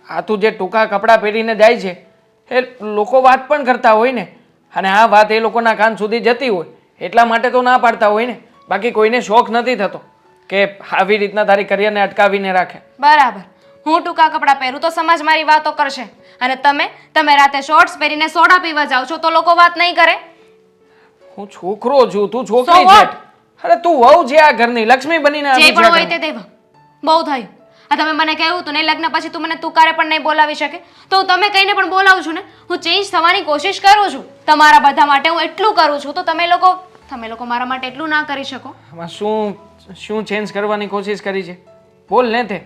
આ તું જે ટૂંકા કપડાં પહેરીને જાય છે એ લોકો વાત પણ કરતા હોય ને, અને આ વાત એ લોકોના કાન સુધી જતી હોય એટલા માટે તો ના પાડતા હોય ને. બાકી કોઈને શોખ નથી થતો કે આવી રીતના તારી કરિયરને અટકાવીને રાખે. બરાબર, હું ટૂંકા કપડાં પહેરું તો સમાજ મારી વાતો કરશે, અને તમે રાતે શોર્ટ્સ પહેરીને સોડા પીવા જાઓ છો તો લોકો વાત નહીં કરે? હું છોકરો છું, તું છોકરી છે. અરે તું વહુ છે આ ઘરની, લક્ષ્મી બનીને જે આવી પણ હોય છે. તે દેવા બહુ થયું. આ તમે મને કહ્યું તું ને લગ્ન પછી તું મને તુકારે પણ નહીં બોલાવી શકે, તો હું તમે કહીને પણ બોલાવું છું ને. હું ચેન્જ થવાની કોશિશ કરું છું તમારા બધા માટે, હું એટલું કરું છું, તો તમે લોકો મારા માટે એટલું ના કરી શકો? આમાં શું ચેન્જ કરવાની કોશિશ કરી છે? બોલ ને તે.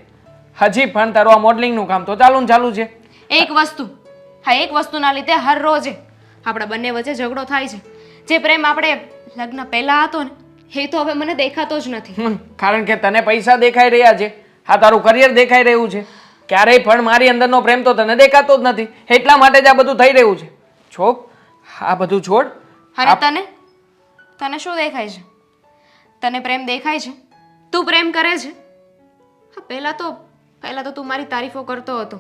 હજી પણ તારું આ મોડલિંગનું કામ તો ચાલુ છે. એક વસ્તુના લીધે હર રોજ આપણા બંને વચ્ચે ઝઘડો થાય છે. જે પ્રેમ આપણે લગ્ન પહેલા હતો ને એ તો હવે મને દેખાતો જ નથી. કારણ કે તને પૈસા દેખાઈ રહ્યા છે, આ તારું કરિયર દેખાઈ રહ્યું છે. ક્યારેય પણ મારી અંદરનો પ્રેમ તો તને દેખાતો જ નથી, એટલા માટે જ આ બધું થઈ રહ્યું છે. આ બધું છોડ. અને તને શું દેખાય છે? તને પ્રેમ દેખાય છે? તું પ્રેમ કરે છે? પહેલા તો તું મારી તારીફો કરતો હતો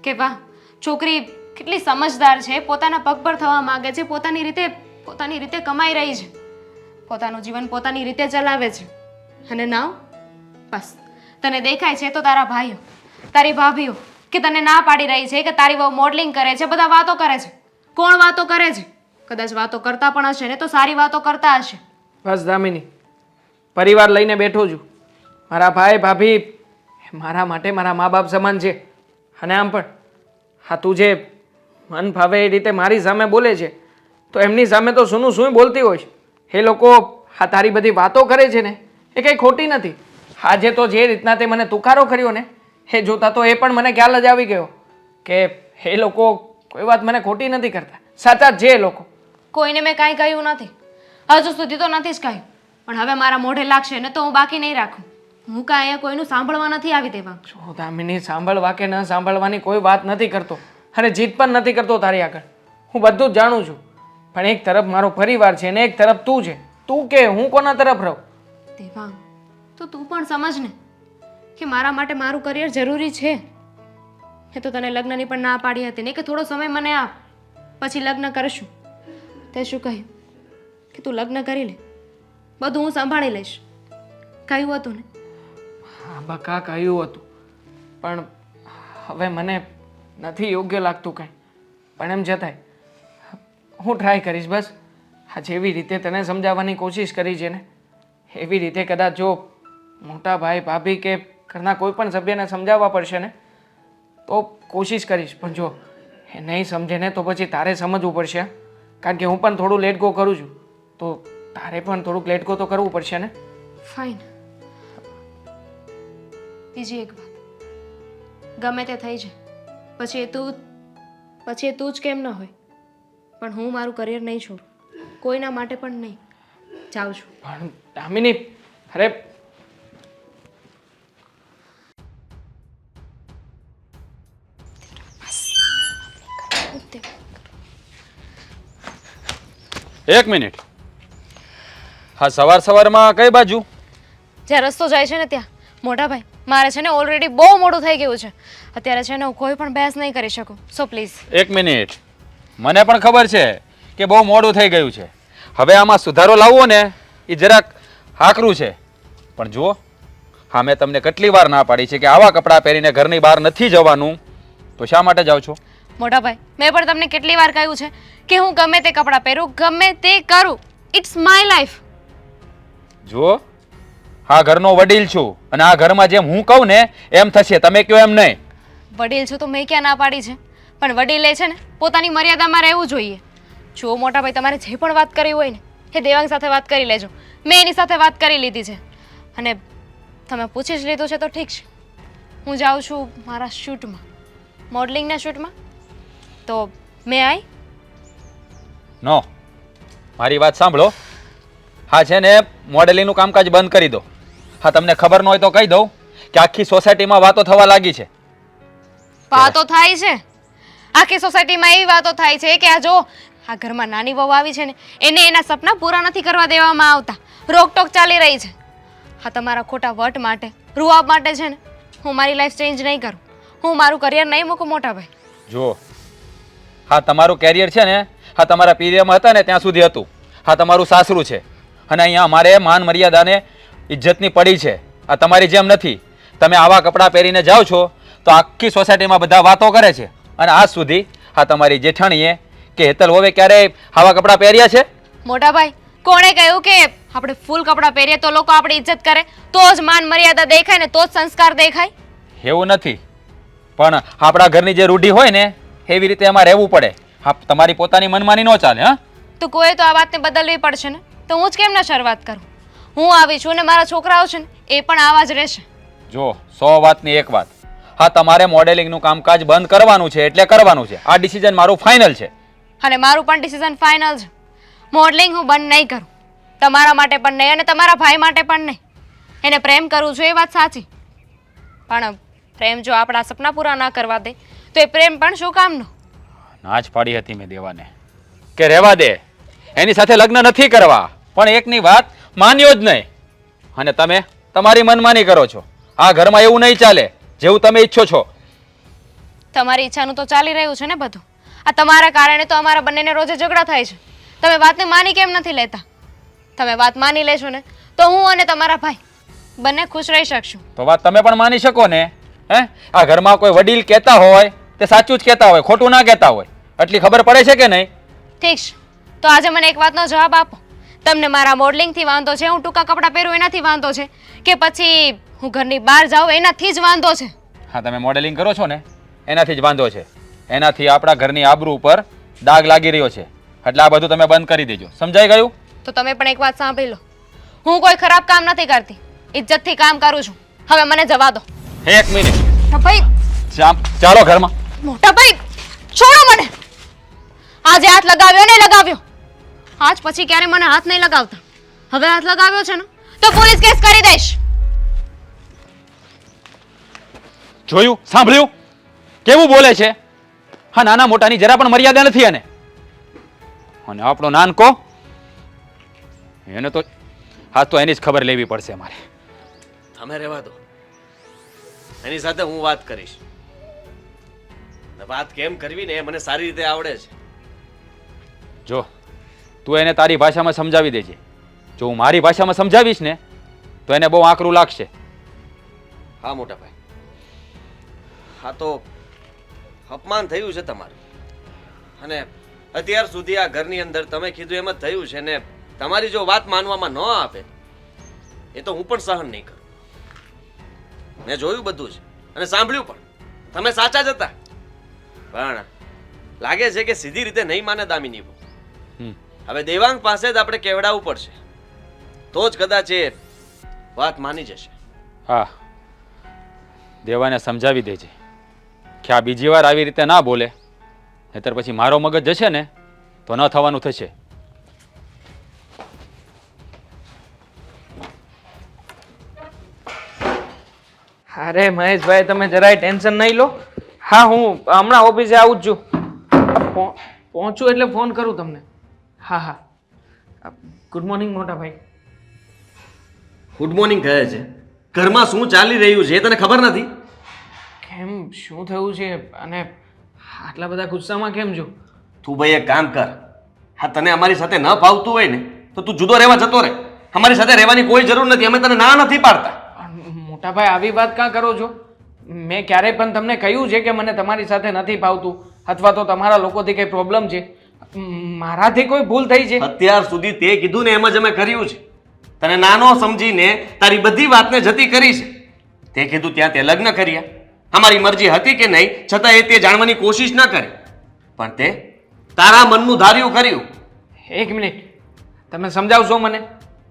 કે વાહ, છોકરી કેટલી સમજદાર છે, પોતાના પગ પર થવા માંગે છે, પોતાની રીતે કમાઈ રહી છે, પોતાનું જીવન પોતાની રીતે ચલાવે છે. અને નાવ બસ તને દેખાય છે તો તારા ભાઈઓ, તારી ભાભીઓ કે તને ના પાડી રહી છે કે તારી વહુ મોડલિંગ કરે છે, બધા વાતો કરે છે. કોણ વાતો કરે છે? કદાચ વાતો કરતા પણ હશે ને તો સારી વાતો કરતા હશે. બસ દામિની, પરિવાર લઈને બેઠો છું. મારા ભાઈ ભાભી મારા માટે મારા મા બાપ સમાન છે. અને આમ પણ તું જે મન ભાવે એ રીતે મારી સામે બોલે છે તો એમની સામે તો શું બોલતી હોય છે. એ લોકો તારી બધી વાતો કરે છે ને એ કંઈ ખોટી નથી. આજે તો જે રીતના તે મને તુકારો કર્યો ને એ જોતા તો એ પણ મને ખ્યાલ જ આવી ગયો કે એ લોકો કોઈ વાત મને ખોટી નથી કરતા, સાચા જ છે એ લોકો. કોઈને મેં કાંઈ કહ્યું નથી, હજુ સુધી તો નથી જ કહ્યું, પણ હવે મારા મોઢે લાગશે ને તો હું બાકી નહીં રાખું. હું કાંઈ અહીંયા કોઈનું સાંભળવા નથી આવી દેવા. જો દામિની, સાંભળવા કે ન સાંભળવાની કોઈ વાત નથી કરતો, અને જીત પણ નથી કરતો તારી આગળ. હું બધું જ જાણું છું, પણ એક તરફ મારો પરિવાર છે ને એક તરફ તું છે. તું કે હું કોના તરફ રહું? દેવાંગ, તો તું પણ સમજ ને કે મારા માટે મારું કરિયર જરૂરી છે. એ તો તને લગ્નની પણ ના પાડી હતી ને કે થોડો સમય મને આપ, પછી લગ્ન કરશું. તે શું કહ્યું કે તું લગ્ન કરી લે, બધું હું સંભાળી લઈશ. કહ્યું હતું ને? હા બકા, કહ્યું હતું, પણ હવે મને નથી યોગ્ય લાગતું કંઈ. પણ એમ છતાંય હું ટ્રાય કરીશ. બસ આ જેવી રીતે તને સમજાવવાની કોશિશ કરી છે ને એવી રીતે કદાચ જો મોટા ભાઈ ભાભી કે ઘરના કોઈ પણ સભ્યને સમજાવવા પડશે ને તો કોશિશ કરીશ. પણ જો એ નહીં સમજે ને તો પછી તારે સમજવું પડશે, કારણ કે હું પણ થોડું લેટ ગો કરું છું, તો તારે પણ થોડુંક લેટ ગો તો કરવું પડશે ને. ફાઇન. બીજી એક વાત, ગમે તે થઈ જાય પછી એ તું જ કેમ ન હોય, પણ હું મારું કરિયર નહીં છોડું, કોઈના માટે પણ નહીં. જાઉં છું. પણ દામિની, અરે એક મિનિટ, હા સવારમાં કઈ બાજુ? જ્યાં રસ્તો જાય છે ને ત્યાં. મોટા ભાઈ, મારે છે ને ઓલરેડી બહુ મોડું થઈ ગયું છે. અત્યારે છે ને હું કોઈ પણ બહેસ નહીં કરી શકું, સો પ્લીઝ. એક મિનિટ, મને પણ ખબર છે કે બહુ મોડું થઈ ગયું છે. હવે આમાં સુધારો લાવવો ને એ જરાક આકરું છે. પણ જુઓ, હા મેં તમને કેટલી વાર ના પાડી છે કે આવા કપડાં પહેરીને ઘરની બહાર નથી જવાનું, તો શા માટે જાઓ છો? મોટા ભાઈ, મેં પણ તમને કેટલી વાર કહ્યું છે કે હું ગમે તે કપડાં પહેરું, ગમે તે કરું, ઇટ્સ માય લાઈફ. જુઓ, હા ઘરનો વડીલ છું અને આ ઘરમાં જેમ હું કહું ને એમ થશે, તમે કહો એમ નહીં. વડીલ છું તો મેં ક્યાં ના પાડી છે, પણ વડીલે છે ને પોતાની મર્યાદામાં રહેવું જોઈએ. જો મોટા ભાઈ, તમારે જે પણ વાત કરવી હોય ને એ દેવાંગ સાથે વાત કરી લેજો. મેં એની સાથે વાત કરી લીધી છે અને તમે પૂછી જ લીધું છે તો ઠીક છે. હું જાઉં છું મારા શૂટમાં, મોડલિંગના શૂટમાં. તો મેં આઈ? નો, મારી વાત સાંભળો. હા છે ને, મોડેલિંગનું કામકાજ બંધ કરી દો. હા તમને ખબર ન હોય તો કહી દઉં કે આખી સોસાયટીમાં વાતો થવા લાગી છે. વાતો થાય છે? આખી સોસાયટીમાં એવી વાતો થાય છે કે આ જો આ ઘરમાં નાની વહુ આવી છે ને એને એના સપના પૂરા નથી કરવા દેવામાં આવતા, રોકટોક ચાલી રહી છે. હા તમારા ખોટા વટ માટે, રૂઆબ માટે છે ને હું મારી લાઈફ ચેન્જ નહીં કરું. હું મારું કરિયર નહીં મૂકું મોટા ભાઈ. જો હા તમારું કેરિયર છે ને હા તમારા પીરિયડમાં હતા ને ત્યાં સુધી હતું. હા તમારું સાસરું છે અને અહીંયા અમારે માન મર્યાદાને ઇજ્જતની પડી છે. આ તમારી જેમ નથી. તમે આવા કપડાં પહેરીને જાઓ છો તો આખી સોસાયટીમાં બધા વાતો કરે છે. અને આજ સુધી હા તમારી જેઠાણીએ કે હેતલ હોવે ક્યારેય આવા કપડાં પહેર્યા છે? મોટા ભાઈ, કોણે કહ્યું કે આપણે ફૂલ કપડાં પહેરીએ તો લોકો આપણી ઇજ્જત કરે, તો જ માન મર્યાદા દેખાય ને તો જ સંસ્કાર દેખાય? એવું નથી, પણ આપણા ઘરની જે રૂઢી હોય ને એવી રીતે એમાં રહેવું પડે. હા તમારી પોતાની મનમાની ન ચાલે. હા તો કોઈ તો આ વાતને બદલવી પડશે ને. તો હું જ કેમ ના શરૂઆત કરું? હું આવી છું ને મારા છોકરાઓ છે ને એ પણ આવા જ રહેશે. જો 100 વાતની એક વાત, હા તમારે મોડેલિંગનું કામકાજ બંધ કરવાનું છે એટલે કરવાનું છે. આ ડિસિઝન મારું ફાઇનલ છે. અને મારું પણ ડિસિઝન ફાઇનલ છે. મોડલિંગ હું બંધ નહીં કરું, તમારા માટે પણ નહીં અને તમારા ભાઈ માટે પણ નહીં. એને પ્રેમ કરું છું એ વાત સાચી, પણ પ્રેમ જો આપણા સપના પૂરા ના કરવા દે તો એ પ્રેમ પણ શું કામનો? ના જ પાડી હતી મેં દેવાને કે રહેવા દે, એની સાથે લગ્ન નથી કરવા. પણ એકની વાત માન્યો જ નહીં અને તમે તમારી મનમાની કરો છો. આ ઘરમાં એવું નહીં ચાલે જેવું તમે ઈચ્છો છો. તમારી ઈચ્છાનું તો ચાલી રહ્યું છે ને બધું. આ તમારા કારણે તો અમારા બંનેને રોજે ઝઘડા થાય છે. તમે વાતને માની કેમ નથી લેતા? તમે વાત માની લેશો ને તો હું અને તમારા ભાઈ બંને ખુશ રહી શકશું. તો વાત તમે પણ માની શકો ને. હે આ ઘરમાં કોઈ વડીલ કહેતા હોય તે સાચું જ કહેતા હોય, ખોટું ના કહેતા હોય. એટલી ખબર પડે છે કે નહીં? ઠીક છે, તો આજે મને એક વાતનો જવાબ આપો. તમને મારા મોડલિંગથી વાંધો છે, હું ટૂંકા કપડાં પહેરું એનાથી વાંધો છે, કે પછી હું ઘરની બહાર જાઉં એનાથી જ વાંધો છે? હા તમે મોડેલિંગ કરો છો ને એનાથી જ વાંધો છે. એનાથી આપણા ઘરની આબરૂ ઉપર દાગ લાગી રહ્યો છે. એટલે આ બધું તમે બંધ કરી દેજો. સમજાઈ ગયું? તો તમે પણ એક વાત સાંભળી લો. હું કોઈ ખરાબ કામ નથી કરતી, ઇજ્જતથી કામ કરું છું. હવે મને જવા દો. એક મિનિટ. ભાઈ ચાલો ઘરમાં. મોટા ભાઈ છોડો મને. આજે હાથ લગાવ્યો ને લગાવ્યો, આજ પછી ક્યારે મને હાથ નહીં લગાવતા. હવે હાથ લગાવ્યો છે ને તો પોલીસ કેસ કરી દઈશ. જોયું? સાંભળ્યું કેવું બોલે છે? હા નાના મોટાની જરા પણ મર્યાદા નથી એને. અને આપણો નાનકો એને તો હા તો એની જ ખબર લેવી પડશે મારે. તમે રહેવા દો, એની સાથે હું વાત કરીશ. વાત કેમ કરવી ને એ મને સારી રીતે આવડે છે. જો તું એને તારી ભાષામાં સમજાવી દેજે. જો હું મારી ભાષામાં સમજાવીશ ને તો એને બહુ આકરું લાગશે. હા મોટા ભાઈ, હા તો અપમાન થયું છે તમારું. અને અત્યાર સુધી આ ઘરની અંદર તમે કીધું એમ જ થયું છે ને તમારી જો વાત માનવામાં ન આપે એ તો હું પણ સહન નહીં કરું. મેં જોયું બધું છે અને સાંભળ્યું પણ. તમે સાચા જ હતા, પણ લાગે છે કે સીધી રીતે નહીં માને દામિની બહુ. હવે દેવાંગ પાસે જ આપણે કહેવડાવવું પડશે, તો જ કદાચ એ વાત માની જશે. હા દેવાને સમજાવી દેજે કે આ બીજી વાર આવી રીતે ના બોલે, નહીતર પછી મારો મગજ જશે ને તો ન થવાનું થશે. અરે મહેશભાઈ, તમે જરાય ટેન્શન નહીં લો. હા હું હમણાં ઓફિસે આવું જ છું. પહોંચું એટલે ફોન કરું તમને. હા હા ગુડ મોર્નિંગ મોટા ભાઈ. ગુડ મોર્નિંગ કહે છે, ઘરમાં શું ચાલી રહ્યું છે એ તને ખબર નથી? કેમ, શું થયું છે અને આટલા બધા ગુસ્સામાં કેમ છો? તું ભાઈ એક કામ કર, હા તને અમારી સાથે ન ફાવતું હોય ને તો તું જુદો રહેવા જતો રહે. અમારી સાથે રહેવાની કોઈ જરૂર નથી, અમે તને ના નથી પાડતા. મોટા ભાઈ આવી વાત કાં કરો છો? મેં ક્યારેય પણ તમને કહ્યું છે કે મને તમારી સાથે નથી ફાવતું અથવા તો તમારા લોકોથી કંઈ પ્રોબ્લેમ છે? મારાથી કોઈ ભૂલ થઈ છે? અત્યાર સુધી તે કીધું ને એમ જ અમે કર્યું છે. તને નાનો સમજીને તારી બધી વાતને જતી કરી છે. તે કીધું ત્યાં તે લગ્ન કર્યા. અમારી મરજી હતી કે નહીં છતાં એ તે જાણવાની કોશિશ ના કરી, પણ તે તારા મનનું ધાર્યું કર્યું. એક મિનિટ, તમે સમજાવશો મને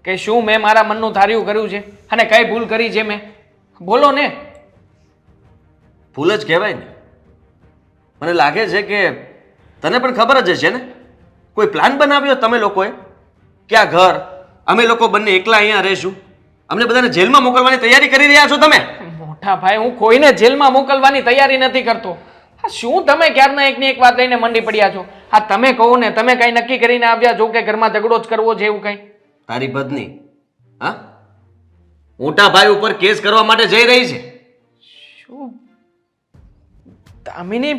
કે શું મેં મારા મનનું ધાર્યું કર્યું છે અને કઈ ભૂલ કરી છે મેં? બોલો ને. ભૂલ જ કહેવાય ને. મને લાગે છે કે તને પણ ખબર જ હશે ને, કોઈ પ્લાન બનાવ્યો તમે લોકોએ કે આ ઘર અમે લોકો બંને એકલા અહીંયા રહીશું, અમને બધાને જેલમાં મોકલવાની તૈયારી કરી રહ્યા છો તમે? મોટા ભાઈ, હું કોઈને જેલમાં મોકલવાની તૈયારી નથી કરતો. હા શું તમે ક્યારના એકની એક વાત લઈને મંડી પડ્યા છો? હા તમે કહો ને, તમે કઈ નક્કી કરીને આવ્યા છો કે ઘરમાં ઝઘડો જ કરવો છે એવું કઈ? તારી પત્ની હા મોટા ભાઈ ઉપર કેસ કરવા માટે જઈ રહી છે. શું દામિની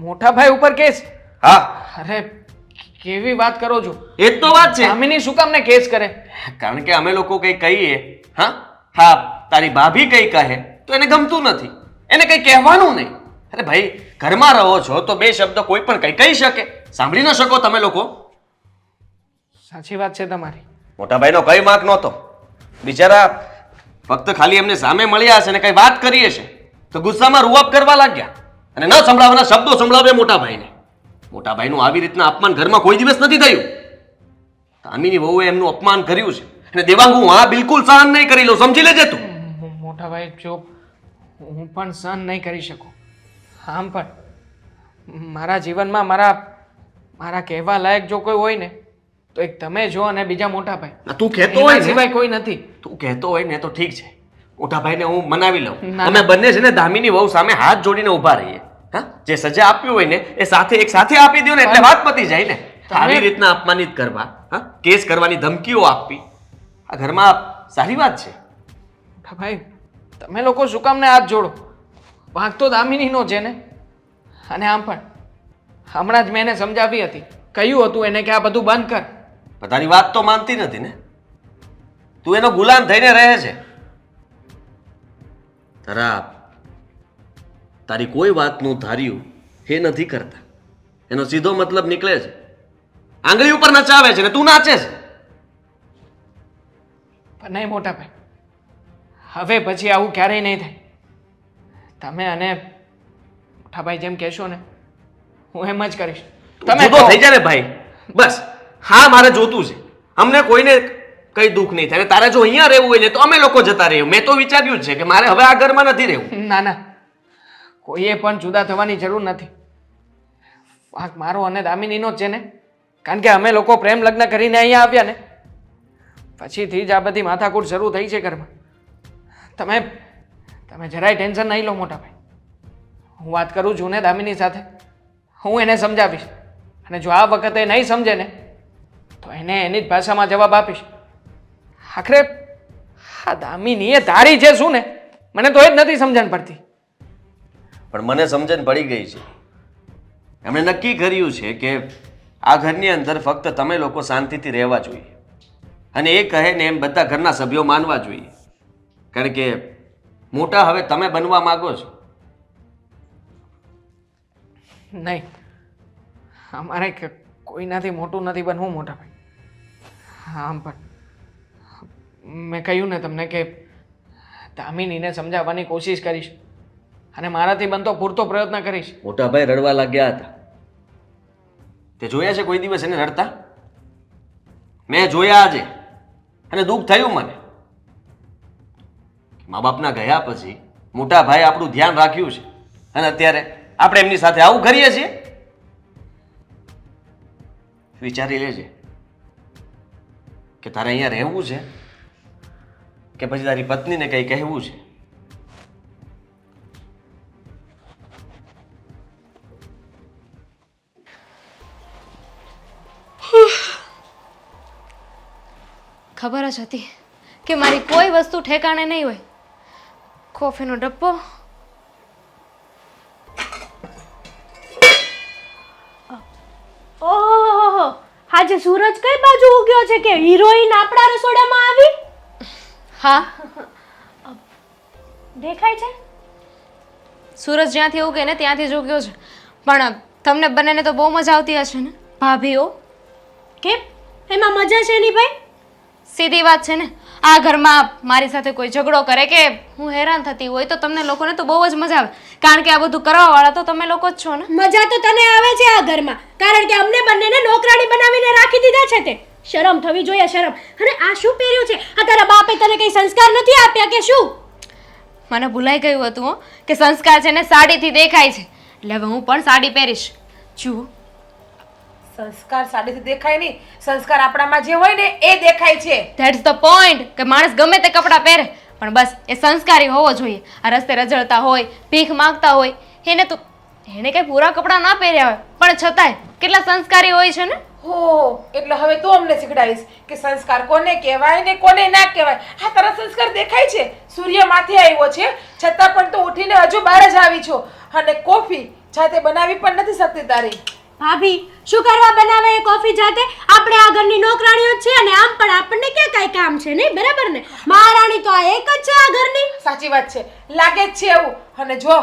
મોટા ભાઈ ઉપર કેસ? હા, અરે કેવી વાત કરો છો? એ જ તો વાત છે. દામિની શું કામ ને કેસ કરે? કારણ કે અમે લોકો કંઈ કહીએ, હા હા, તારી ભાભી કંઈ કહે તો એને ગમતું નથી, એને કંઈ કહેવાનું નહીં. અરે ભાઈ, ઘરમાં રહો છો તો બે શબ્દ કોઈ પણ કંઈ કહી શકે, સાંભળી ન શકો તમે લોકો? સાચી વાત છે તમારી. મોટા ભાઈનો કઈ વાંક નહોતો. બિચારા ફક્ત ખાલી એમને સામે મળ્યા હશે ને કઈ વાત કરી હશે તો ગુસ્સામાં રૂઆબ કરવા લાગ્યા અને ન સંભળાવવાના શબ્દો સંભળાવે મોટા ભાઈને. મોટા ભાઈનું આવી રીતના અપમાન ઘરમાં કોઈ દિવસ નથી થયું. દામિની વહુએ એમનું અપમાન કર્યું છે અને દેવાંગ હું આ બિલકુલ સહન નહીં કરી લઉં, સમજી લેજે તું. મોટા ભાઈ જો હું પણ સહન નહીં કરી શકું. આમ પણ મારા જીવનમાં મારા કહેવા લાયક જો કોઈ હોય ને તો એક તમે જો અને બીજા મોટા ભાઈ. તું કહેતો હોય એના ને, સિવાય કોઈ નથી. તું કહેતો હોય ને તો ઠીક છે, મોટા ભાઈને હું મનાવી લઉં. ના, અમે બંને છે ને દામિની વહુ સામે હાથ જોડીને ઊભા રહીએ. હા, જે સજા આપ્યું હોય ને એ એક સાથે આપી દો ને એટલે વાત પતી જાય ને. આવી રીતના અપમાનિત કરવા, હા, કેસ કરવાની ધમકીઓ આપવી આ ઘરમાં સારી વાત છે? મોટા ભાઈ તમે લોકો શું કામ ને હાથ જોડો? વાંક તો દામિનીનો છે ને. અને આમ પણ હમણાં જ મેં એને સમજાવી હતી, કહ્યું હતું એને કે આ બધું બંધ કર. બધાની વાત તો માનતી નથી ને. તું એનો ગુલામ થઈને રહે છે. તારી કોઈ વાતનું ધાર્યું એ નથી કરતા, એનો સીધો મતલબ નીકળે છે. આંગળી ઉપર નચાવે છે ને તું નાચે છે. પણ નહીં મોટા ભાઈ, હવે પછી આવું ક્યારેય નહીં થાય. તમે અને મોટા ભાઈ જેમ કહેશો ને હું એમ જ કરીશ. તમે જુદો થઈ જાય ને ભાઈ, બસ. હા, મારે જોતું છે. અમને કોઈને કઈ દુઃખ નહીં થાય. તારે જો અહીંયા રહેવું હોય ને તો અમે લોકો જતા રહીએ. મેં તો વિચાર્યું જ છે કે મારે હવે આ ઘરમાં નથી રહેવું. ના ના, કોઈએ પણ જુદા થવાની જરૂર નથી. વાંક મારો અને દામિનીનો જ છે ને. કારણ કે અમે લોકો પ્રેમ લગ્ન કરીને અહીંયા આવ્યા ને પછીથી જ આ બધી માથાકૂટ શરૂ થઈ છે ઘરમાં. તમે જરાય ટેન્શન નહીં લો મોટા ભાઈ. હું વાત કરું છું ને દામિની સાથે, હું એને સમજાવીશ. અને જો આ વખતે નહીં સમજે ને તો એને એની જ ભાષામાં જવાબ આપીશ. આખરે આ દામિની એ ધારી છે શું ને, મને તો એ જ નથી સમજણ પડતી. પણ મને સમજણ પડી ગઈ છે. એમણે નક્કી કર્યું છે કે આ ઘરની અંદર ફક્ત તમે લોકો શાંતિથી રહેવા જોઈએ અને એ કહે ને એમ બધા ઘરના સભ્યો માનવા જોઈએ. કારણ કે મોટા હવે તમે બનવા માંગો છો. નહીં, અમારે કોઈનાથી મોટું નથી બનવું મોટા ભાઈ. આમ પણ મેં કહ્યું ને તમને કે દામિનીને સમજાવવાની કોશિશ કરીશ અને મારાથી બનતો પૂરતો પ્રયત્ન કરીશ. મોટા ભાઈ રડવા લાગ્યા હતા. તે જોયા છે કોઈ દિવસ એને રડતા? મેં જોયા આજે અને દુઃખ થયું મને. મા બાપના ગયા પછી મોટા ભાઈ આપણું ધ્યાન રાખ્યું છે અને અત્યારે આપણે એમની સાથે આવું કરીએ છીએ. વિચારી લેજે કે તારે અહીંયા રહેવું છે કે પછી તારી પત્નીને કંઈ કહેવું છે. ખબર જ હતી કે મારી કોઈ વસ્તુ ઠેકાણે નહીં હોય. કોફીનો ડબ્બો, ઓહો, આજે સૂરજ કઈ બાજુ ઉગ્યો છે કે હિરોઈન આપણા રસોડામાં આવી? હા, દેખાય છે? સૂરજ જ્યાંથી ઉગે ને ત્યાંથી જ ઉગ્યો છે. પણ તમને બંનેને તો બહુ મજા આવતી હશે ને ભાભીઓ? કેમ? એમાં મજા છે નહીં ભાઈ? સીધી વાત છે ને, આ ઘરમાં મારી સાથે કોઈ ઝઘડો કરે કે હું હેરાન થતી હોય તો તમને લોકોને તો બહુ જ મજા આવે. કારણ કે આ બધું કરવાવાળા તો તમે લોકો જ છો ને. મજા તો તને આવે છે આ ઘરમાં, કારણ કે અમને બંનેને નોકરાણી બનાવીને રાખી દીધા છે તે. શરમ થવી જોઈએ, શરમ. અને આ શું પહેર્યું છે? આ તારા બાપે તને કઈ સંસ્કાર નથી આપ્યા કે શું? મને ભૂલાઈ ગયું હતું હો, કે સંસ્કાર છે ને સાડીથી દેખાય છે. એટલે હવે હું પણ સાડી પહેરીશ. જુઓ, સંસ્કાર સાડીથી દેખાય નહીં, સંસ્કાર આપણામાં જે હોય ને એ દેખાય છે. ધેટ્સ ધ પોઈન્ટ કે માણસ ગમે તે કપડાં પહેરે પણ બસ એ સંસ્કારી હોવો જોઈએ. આ રસ્તે રઝળતા હોય, ભીખ માંગતા હોય, એને કઈ પૂરા કપડાં ના પહેર્યા હોય પણ છતાંય કેટલા સંસ્કારી હોય છે ને. હો, એટલે હવે તું અમને શીખડાવીશ કે સંસ્કાર કોને કહેવાય ને કોને ના કહેવાય. આ તારા સંસ્કાર દેખાય છે, સૂર્ય માથે આવ્યો છે છતાં પણ તું ઉઠીને હજુ બહાર જ આવી છો. અને કોફી જાતે બનાવી પણ નથી શકતી તારી. ભાભી શું કરવા બનાવે એ કોફી જાતે? આપણે આ ઘરની નોકરાણીઓ જ છે અને આમ પણ આપણને ક્યાં કાંઈ કામ છે નહીં, બરાબર ને? મહારાણી તો આ એક જ છે આ ઘરની. સાચી વાત છે, લાગે જ છે એવું. અને જો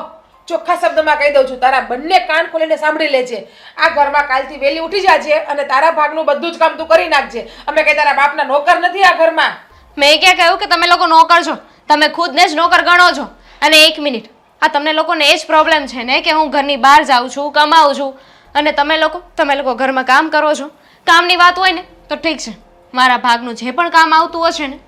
ચોખ્ખા શબ્દમાં કહી દઉં છું, તારા બંને કાન ખોલીને સાંભળી લેજે. આ ઘરમાં કાલથી વહેલી ઉઠી જાજે અને તારા ભાગનું બધું જ કામ તું કરી નાખજે. અમે કઈ તારા બાપના નોકર નથી આ ઘરમાં. મેં ક્યાં કહ્યું કે તમે લોકો નોકર છો? તમે ખુદને જ નોકર ગણો છો. અને એક મિનિટ, આ તમને લોકોને એ જ પ્રોબ્લેમ છે ને કે હું ઘરની બહાર જાઉં છું, કમાઉં છું અને તમે લોકો ઘરમાં કામ કરો છો. કામની વાત હોય ને તો ઠીક છે, મારા ભાગનું જે પણ કામ આવતું હશે ને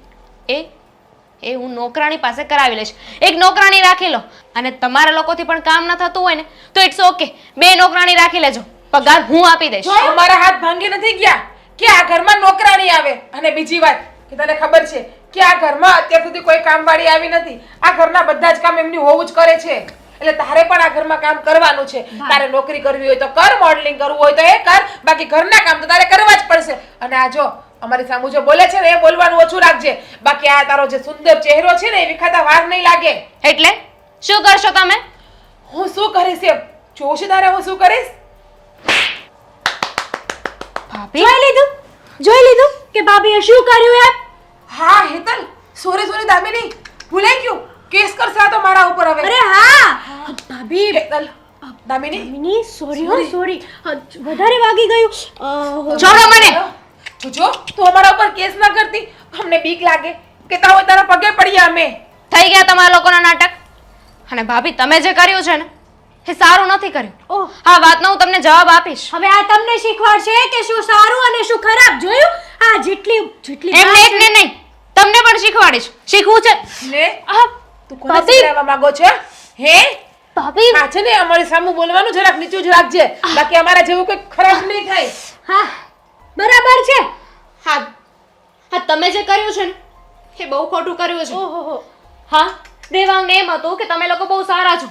એ હું નોકરાણી પાસે કરાવી લઈશ. એક નોકરાણી રાખી લો અને તમારા લોકોથી પણ કામ ન થતું હોય ને તો ઇટ્સ ઓકે, 2 નોકરાણી રાખી લેજો, પગાર હું આપી દઈશ. જો અમારા હાથ ભાંગી નથી ગયા કે આ ઘરમાં નોકરાણી આવે. અને બીજી વાત કે તને ખબર છે કે આ ઘરમાં અત્યાર સુધી કોઈ કામવાળી આવી નથી. આ ઘરના બધા જ કામ એમની હોવું જ કરે છે. એટલે તારે પણ આ ઘરમાં કામ કરવાનું છે. તારે નોકરી કરવી હોય તો કર, મોડલિંગ કરવું હોય તો એ કર, બાકી ઘરના કામ તો તારે કરવા જ પડશે. અને આ જો અમારી સામુ જે બોલે છે ને એ બોલવાનું ઓછું રાખજે. બાકી આ તારો જે સુંદર ચહેરો છે ને એ વિખાતા વાર નહીં લાગે. એટલે શું કરશો તમે? હું શું કરીશ એમ જોઉં છે તારે? હું શું કરીશ? ભાભી જોઈ લીધું કે ભાભીએ શું કર્યું એમ? હા હેતલ, સોરી દામિની, ભૂલાઈ ગયું. કેસ કરશે આ તો મારા ઉપર હવે. અરે હા ભાભી. હેતલ, દામિની, મિની સોરી વધારે વાગી ગયું. છોડો મને. જો તું અમારા ઉપર કેસ ના કરતી, અમને બીક લાગે કે તારો તારા પગે પડ્યા અમે. થઈ ગયા તમારા લોકોના નાટક. અને ભાભી તમે જે કર્યું છે ને એ સારું નથી કર્યું. ઓહ, આ વાતનો હું તમને જવાબ આપીશ. હવે આ તમને શીખવાડશે કે શું સારું અને શું ખરાબ. જોયું? આ જેટલી એમને એકને નહીં, તમને પણ શીખવાડીશ. શીખવું છે ને આ તું કોને શીખવાડવા માંગો છે? હે ભાભી આ છે ને અમારી સામે બોલવાનું જરાક નીચું જ રાખજે, બાકી અમારા જેવું કોઈ ખરાબ નહીં થાય. હા બરાબર છે. હા તમે જે કર્યું છે ને એ બહુ ખોટું કર્યું છે. ઓહો, હા, દેવાંગને એમ હતું કે તમે લોકો બહુ સારા છો,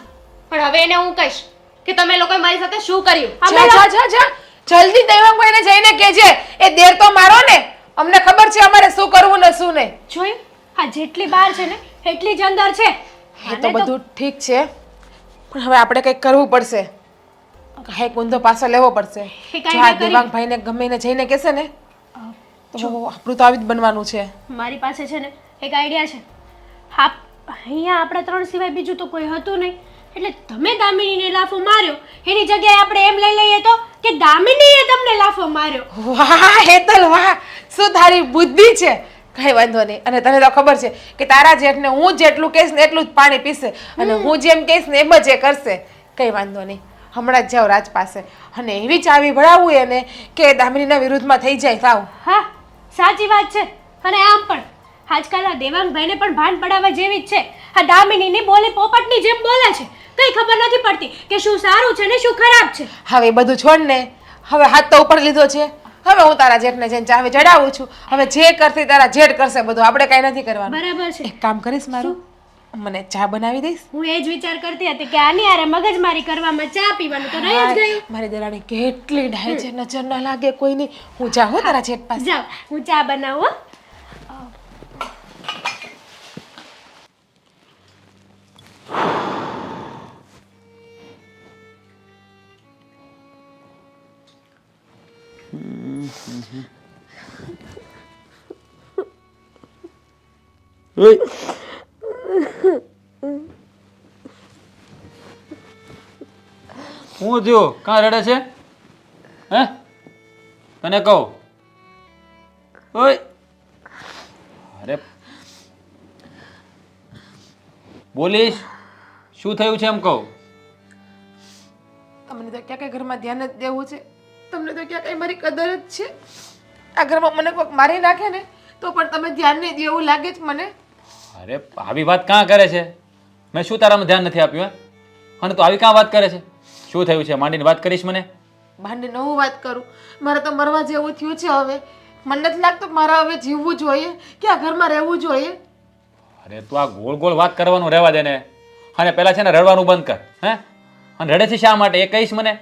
પણ હવે એને હું કહીશ કે તમે લોકોએ મારી સાથે શું કર્યું. જા જલ્દી દેવાંગભાઈને જઈને કહેજે. એ દેર તો મારો ને, અમને ખબર છે અમારે શું કરવું ને શું નહીં. જોયું? આ જેટલી બહાર છે ને એટલી જ અંદર છે. એ તો બધું ઠીક છે, પણ હવે આપણે કંઈક કરવું પડશે. કાંઈક ઊંધો પાછો લેવો પડશે. એ કાંઈ જો આ ના કરી. દેવાંગભાઈને ગમે એને જઈને કહેશે ને તો આપણું તો આવી જ બનવાનું છે. મારી પાસે છે ને એક આઈડિયા છે. હા, અહીંયા આપણા 3 સિવાય બીજું તો કોઈ હતું નહીં. એટલે તમે દામિનીને લાફો માર્યો એની જગ્યાએ આપણે એમ લઈ લઈએ તો કે દામિનીએ તમને લાફો માર્યો. વાહ હેતલ વાહ, શું તારી બુદ્ધિ છે. કઈ વાંધો નહીં. અને તને તો ખબર છે કે તારા જેઠને હું જેટલું કહીશ ને એટલું જ પાણી પીશે અને હું જેમ કહીશ ને એમ જ એ કરશે. કઈ વાંધો નહીં, હમણાં જ જાઓ રાજ પાસે અને એવી ચાવી ભરાવવું એને કે દામિનીના વિરુદ્ધમાં થઈ જાય સાવ. હા સાચી વાત છે. અને આમ પણ આજકાલ આ દેવાંગભાઈને પણ ભાન પડાવવા જેવી જ છે. આ દામિનીની બોલી પોપટની જેમ બોલે છે. કઈ ખબર નથી પડતી કે શું સારું છે ને શું ખરાબ છે. હવે એ બધું છોડ ને, હવે હાથ તો ઉપર લીધો છે. હવે હું તારા જેઠને જઈને ચાવી ચડાવું છું. હવે જે કરતી તારા જેઠ કરશે બધું, આપણે કાંઈ નથી કરવાનું. બરાબર છે. એક કામ કરીશ મારું, મને ચા બનાવી દઈશ. હું એ જ વિચાર કરતી હતી કે આની આરે મગજમારી કરવામાં ચા પીવાનું તો રહી જ ગયું. મારી દેરાણી કેટલી ડાય છે, નજર ના લાગે કોઈની. હું જાઉં હો તારા જેઠ પાસે. જાઓ હું ચા બનાવું હો. હું થયું? કાં રડે છે? હે તને કહું? ઓય અરે બોલીશ, શું થયું છે એમ કહું? તમને તો ક્યાં કઈ ઘરમાં ધ્યાન જ દેવું છે. તમને તો ક્યાં કઈ મારી કદર જ છે. આ ઘરમાં મને કોઈક મારી નાખે ને તો પણ તમે ધ્યાન નહીં દો એવું લાગે છે મને. અરે આવી વાત કાં કરે છે? મેં શું તારામાં ધ્યાન નથી આપ્યું? હે અને તું આવી કાં વાત કરે છે? શું થયું છે માંડીને વાત કરીશ મને? ભાંડીને હું વાત કરું? મારે તો મરવા જેવું થયું છે હવે. મને નથી લાગતું મારે હવે જીવવું જોઈએ કે આ ઘરમાં રહેવું જોઈએ. અરે તું આ ગોળ ગોળ વાત કરવાનું રહેવા દે ને, અને પહેલા છે ને રડવાનું બંધ કર. હે અને રડે છે શા માટે એ કહીશ મને?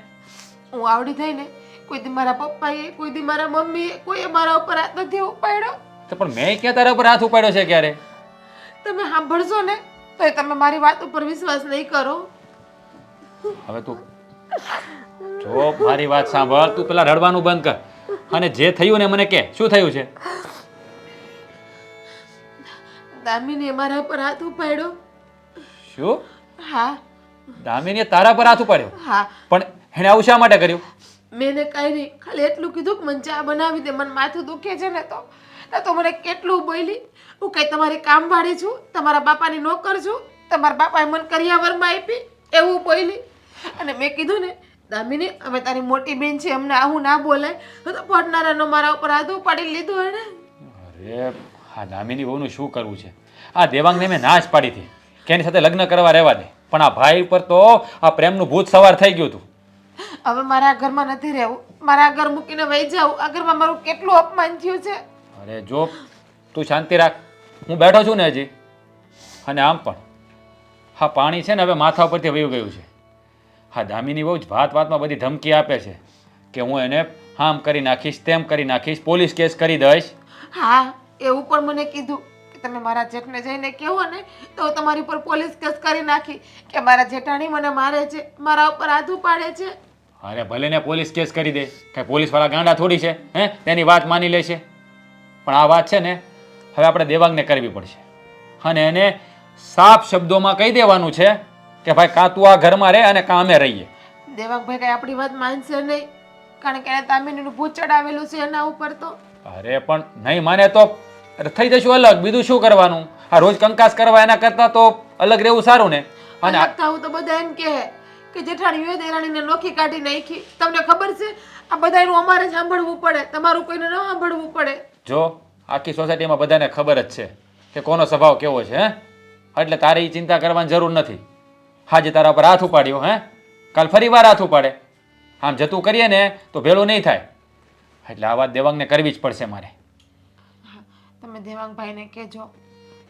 હું આવડી થઈને કોઈ દી મારા પપ્પાએ, કોઈ દી મારા મમ્મીએ કોઈએ મારા ઉપર હાથ નથી ઉપાડ્યો. તો પણ મેં ક્યાં તારા ઉપર હાથ ઉપાડ્યો છે ક્યારે? તમે સાંભળશો ને તો તમે મારી વાત ઉપર વિશ્વાસ નહીં કરો. હવે તું જો મારી વાત સાંભળ, તું પેલા રડવાનું બંધ કર અને જે થયું ને મને કે શું થયું છે. દામિની મારા પર હાથ ઉપાડ્યો. શું? હા દામિનીએ તારા પર હાથ ઉપાડ્યો? હા, પણ એણે આવું શા માટે કર્યું? મેં એને કાંઈ નહીં, ખાલી એટલું કીધું કે મને ચા બનાવી દે, મને માથું દુખે છે ને તો મને કેટલું બોલી. હું કઈ તમારી કામવાળી છું, તમારા બાપાની નોકર છું, તમારા બાપાએ મને કરિયાવરમાં આપી એવું બોલી. અને મેં કીધું ને દામિની હવે તારી મોટી બેન છે, અમને આવું ના બોલાય. તો પડનારાનો મારા ઉપર હાથ ઉપાડી લીધો એણે. અરે આ દામિની બહુનું શું કરવું છે? આ દેવાંગને મેં ના જ પાડી હતી કે એની સાથે લગ્ન કરવા રહેવા દે, પણ આ ભાઈ પર તો આ પ્રેમનું ભૂત સવાર થઈ ગયું હતું. હવે મારા આ ઘરમાં નથી રહેવું, મારા ઘર મૂકીને વહી જાઉં. આ ઘરમાં મારું કેટલું અપમાન થયું છે. અરે જો તું શાંતિ રાખ, હું બેઠો છું ને હજી. અને આમ પણ હા પાણી છે ને હવે માથા ઉપરથી વયું ગયું છે. હા દામિની બહુ જ વાત વાતમાં બધી ધમકી આપે છે કે હું એને આમ કરી નાખીશ, તેમ કરી નાખીશ, પોલીસ કેસ કરી દઈશ. હા, એવું પણ મને કીધું કે તમે મારા જેઠને જઈને કહો ને તો તમારી ઉપર પોલીસ કેસ કરી નાખી કે મારા જેઠાણી મને મારે છે, મારા ઉપર હાથ ઉપાડે છે. અરે ભલે ને પોલીસ કેસ કરી દે, કે પોલીસવાળા ગાંડા થોડી છે હે, તેની વાત માની લેશે. પણ આ વાત છે ને હવે આપણે દેવાંગને કરવી પડશે અને એને સાફ શબ્દોમાં કહી દેવાનું છે કે ભાઈ કાં તું આ ઘરમાં રહે અને કાં અમે રહીએ. દેવાંગભાઈ કઈ આપણી વાત માનશે નહીં, કારણ કે એને દામિનીનું ભૂત ચડાવેલું છે એના ઉપર. તો અરે પણ નહીં માને તો થઈ જશું અલગ, બીજું શું કરવાનું? આ રોજ કંકાસ કરવા એના કરતાં તો અલગ રહેવું સારું ને. અને અલગ થાવું તો બધા એમ કહે કે જેઠાણીએ દેરાણીને નોખી કાઢી નાખી. તમને ખબર છે આ બધાનું અમારે સાંભળવું પડે, તમારું કોઈને ન સાંભળવું પડે. જો આખી સોસાયટીમાં બધાને ખબર જ છે કે કોનો સ્વભાવ કેવો છે હે, એટલે તારે એ ચિંતા કરવાની જરૂર નથી. હાજે તારા પર હાથ ઉપાડ્યો હે, કાલ ફરી વાર હાથ ઉપાડે. આમ જતું કરીએ ને તો ભેળું નહીં થાય. એટલે આ વાત દેવાંગને કરવી જ પડશે મારે. તમે દેવાંગભાઈને કહેજો,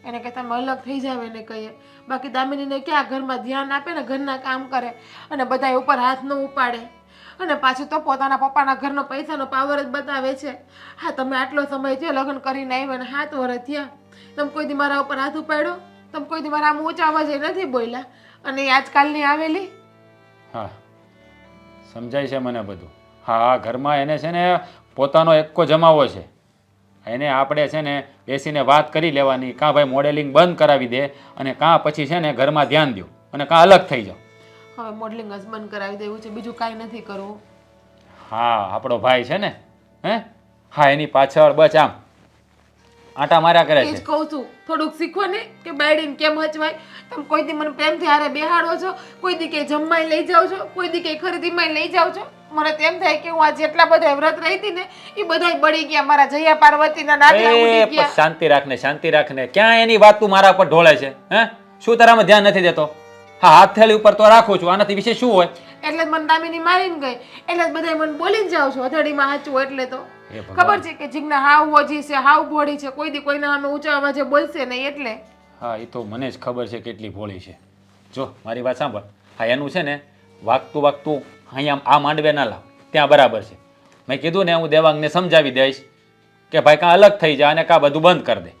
એને કે તમે અલગ થઈ જાવ એને કહીએ. બાકી દામિનીને ક્યાં ઘરમાં ધ્યાન આપે ને ઘરના કામ કરે અને બધા ઉપર હાથ ન ઉપાડે. અને પાછું તો પોતાના પપ્પાના ઘરનો પૈસાનો પાવર જ બતાવે છે. હા, તમે આટલો સમય થયો લગ્ન કરીને આવ્યા ને 7 વર્ષ થયા, તમે કોઈ દી મારા ઉપર હાથ ઉપાડ્યો? તમે કોઈ દી મારા આમ ઊંચા અવાજે નથી બોલ્યા. અને એ આજકાલની આવેલી. હા સમજાય છે મને બધું. હા આ ઘરમાં એને છે ને પોતાનો એક્કો જમાવો છે. એને આપણે છે ને બેસીને વાત કરી લેવાની, કાં ભાઈ મોડેલિંગ બંધ કરાવી દે અને કાં પછી છે ને ઘરમાં ધ્યાન દો અને કાં અલગ થઈ જાઓ. હવે મોડલિંગ જ બંધ કરાવી દેવું છે, બીજું કાંઈ નથી કરવું. હા આપણો ભાઈ છે ને હે, હા એની પાછળ બસ આમ આટા માર્યા કરે એ જ છે. કહું છું, થોડુંક શીખો ને કે બાયડીને કેમ હચવાય. તમે કોઈ દી મને પ્રેમથી હારે બેહાડો છો, કોઈ દી કે જમવાય લઈ જાઓ છો, કોઈ દી કે ખરીદીમાં લઈ જાઓ છો. મને તેમ થાય કે હું આ જેટલા બધા વ્રત રહી હતી ને એ બધાય બળી ગયા, મારા જયા પાર્વતીના નાગલા ઉડી એ ગયા. શાંતિ રાખને, શાંતિ રાખને. ક્યાં એની વાત તું મારા પર ઢોળે છે હે? શું તારામાં ધ્યાન નથી દેતો? હા હાથ થેલી ઉપર તો રાખું છું, આનાથી વિશે શું હોય? એટલે જ મને દામિની મારીને ગઈ, એટલે જ બધાય મને બોલીને જાઓ છો અથડીમાં હાચું. એટલે તો એ ભગવાન. ખબર છે કે જીજ્ઞા હાવ ઓજી છે, હાવ ભોળી છે, કોઈ દી કોઈના સામે ઊંચા અવાજે બોલશે નહીં. એટલે હા એ તો મને જ ખબર છે કેટલી ભોળી છે. જો મારી વાત સાંભળ, હા એનું છે ને વાગતું વાગતું અહીંયા આ માંડવે ના લાવ, ત્યાં બરાબર છે. મેં કીધું ને હું દેવાંગને સમજાવી દઈશ કે ભાઈ કાં અલગ થઈ જાય અને કાં બધું બંધ કરી દે.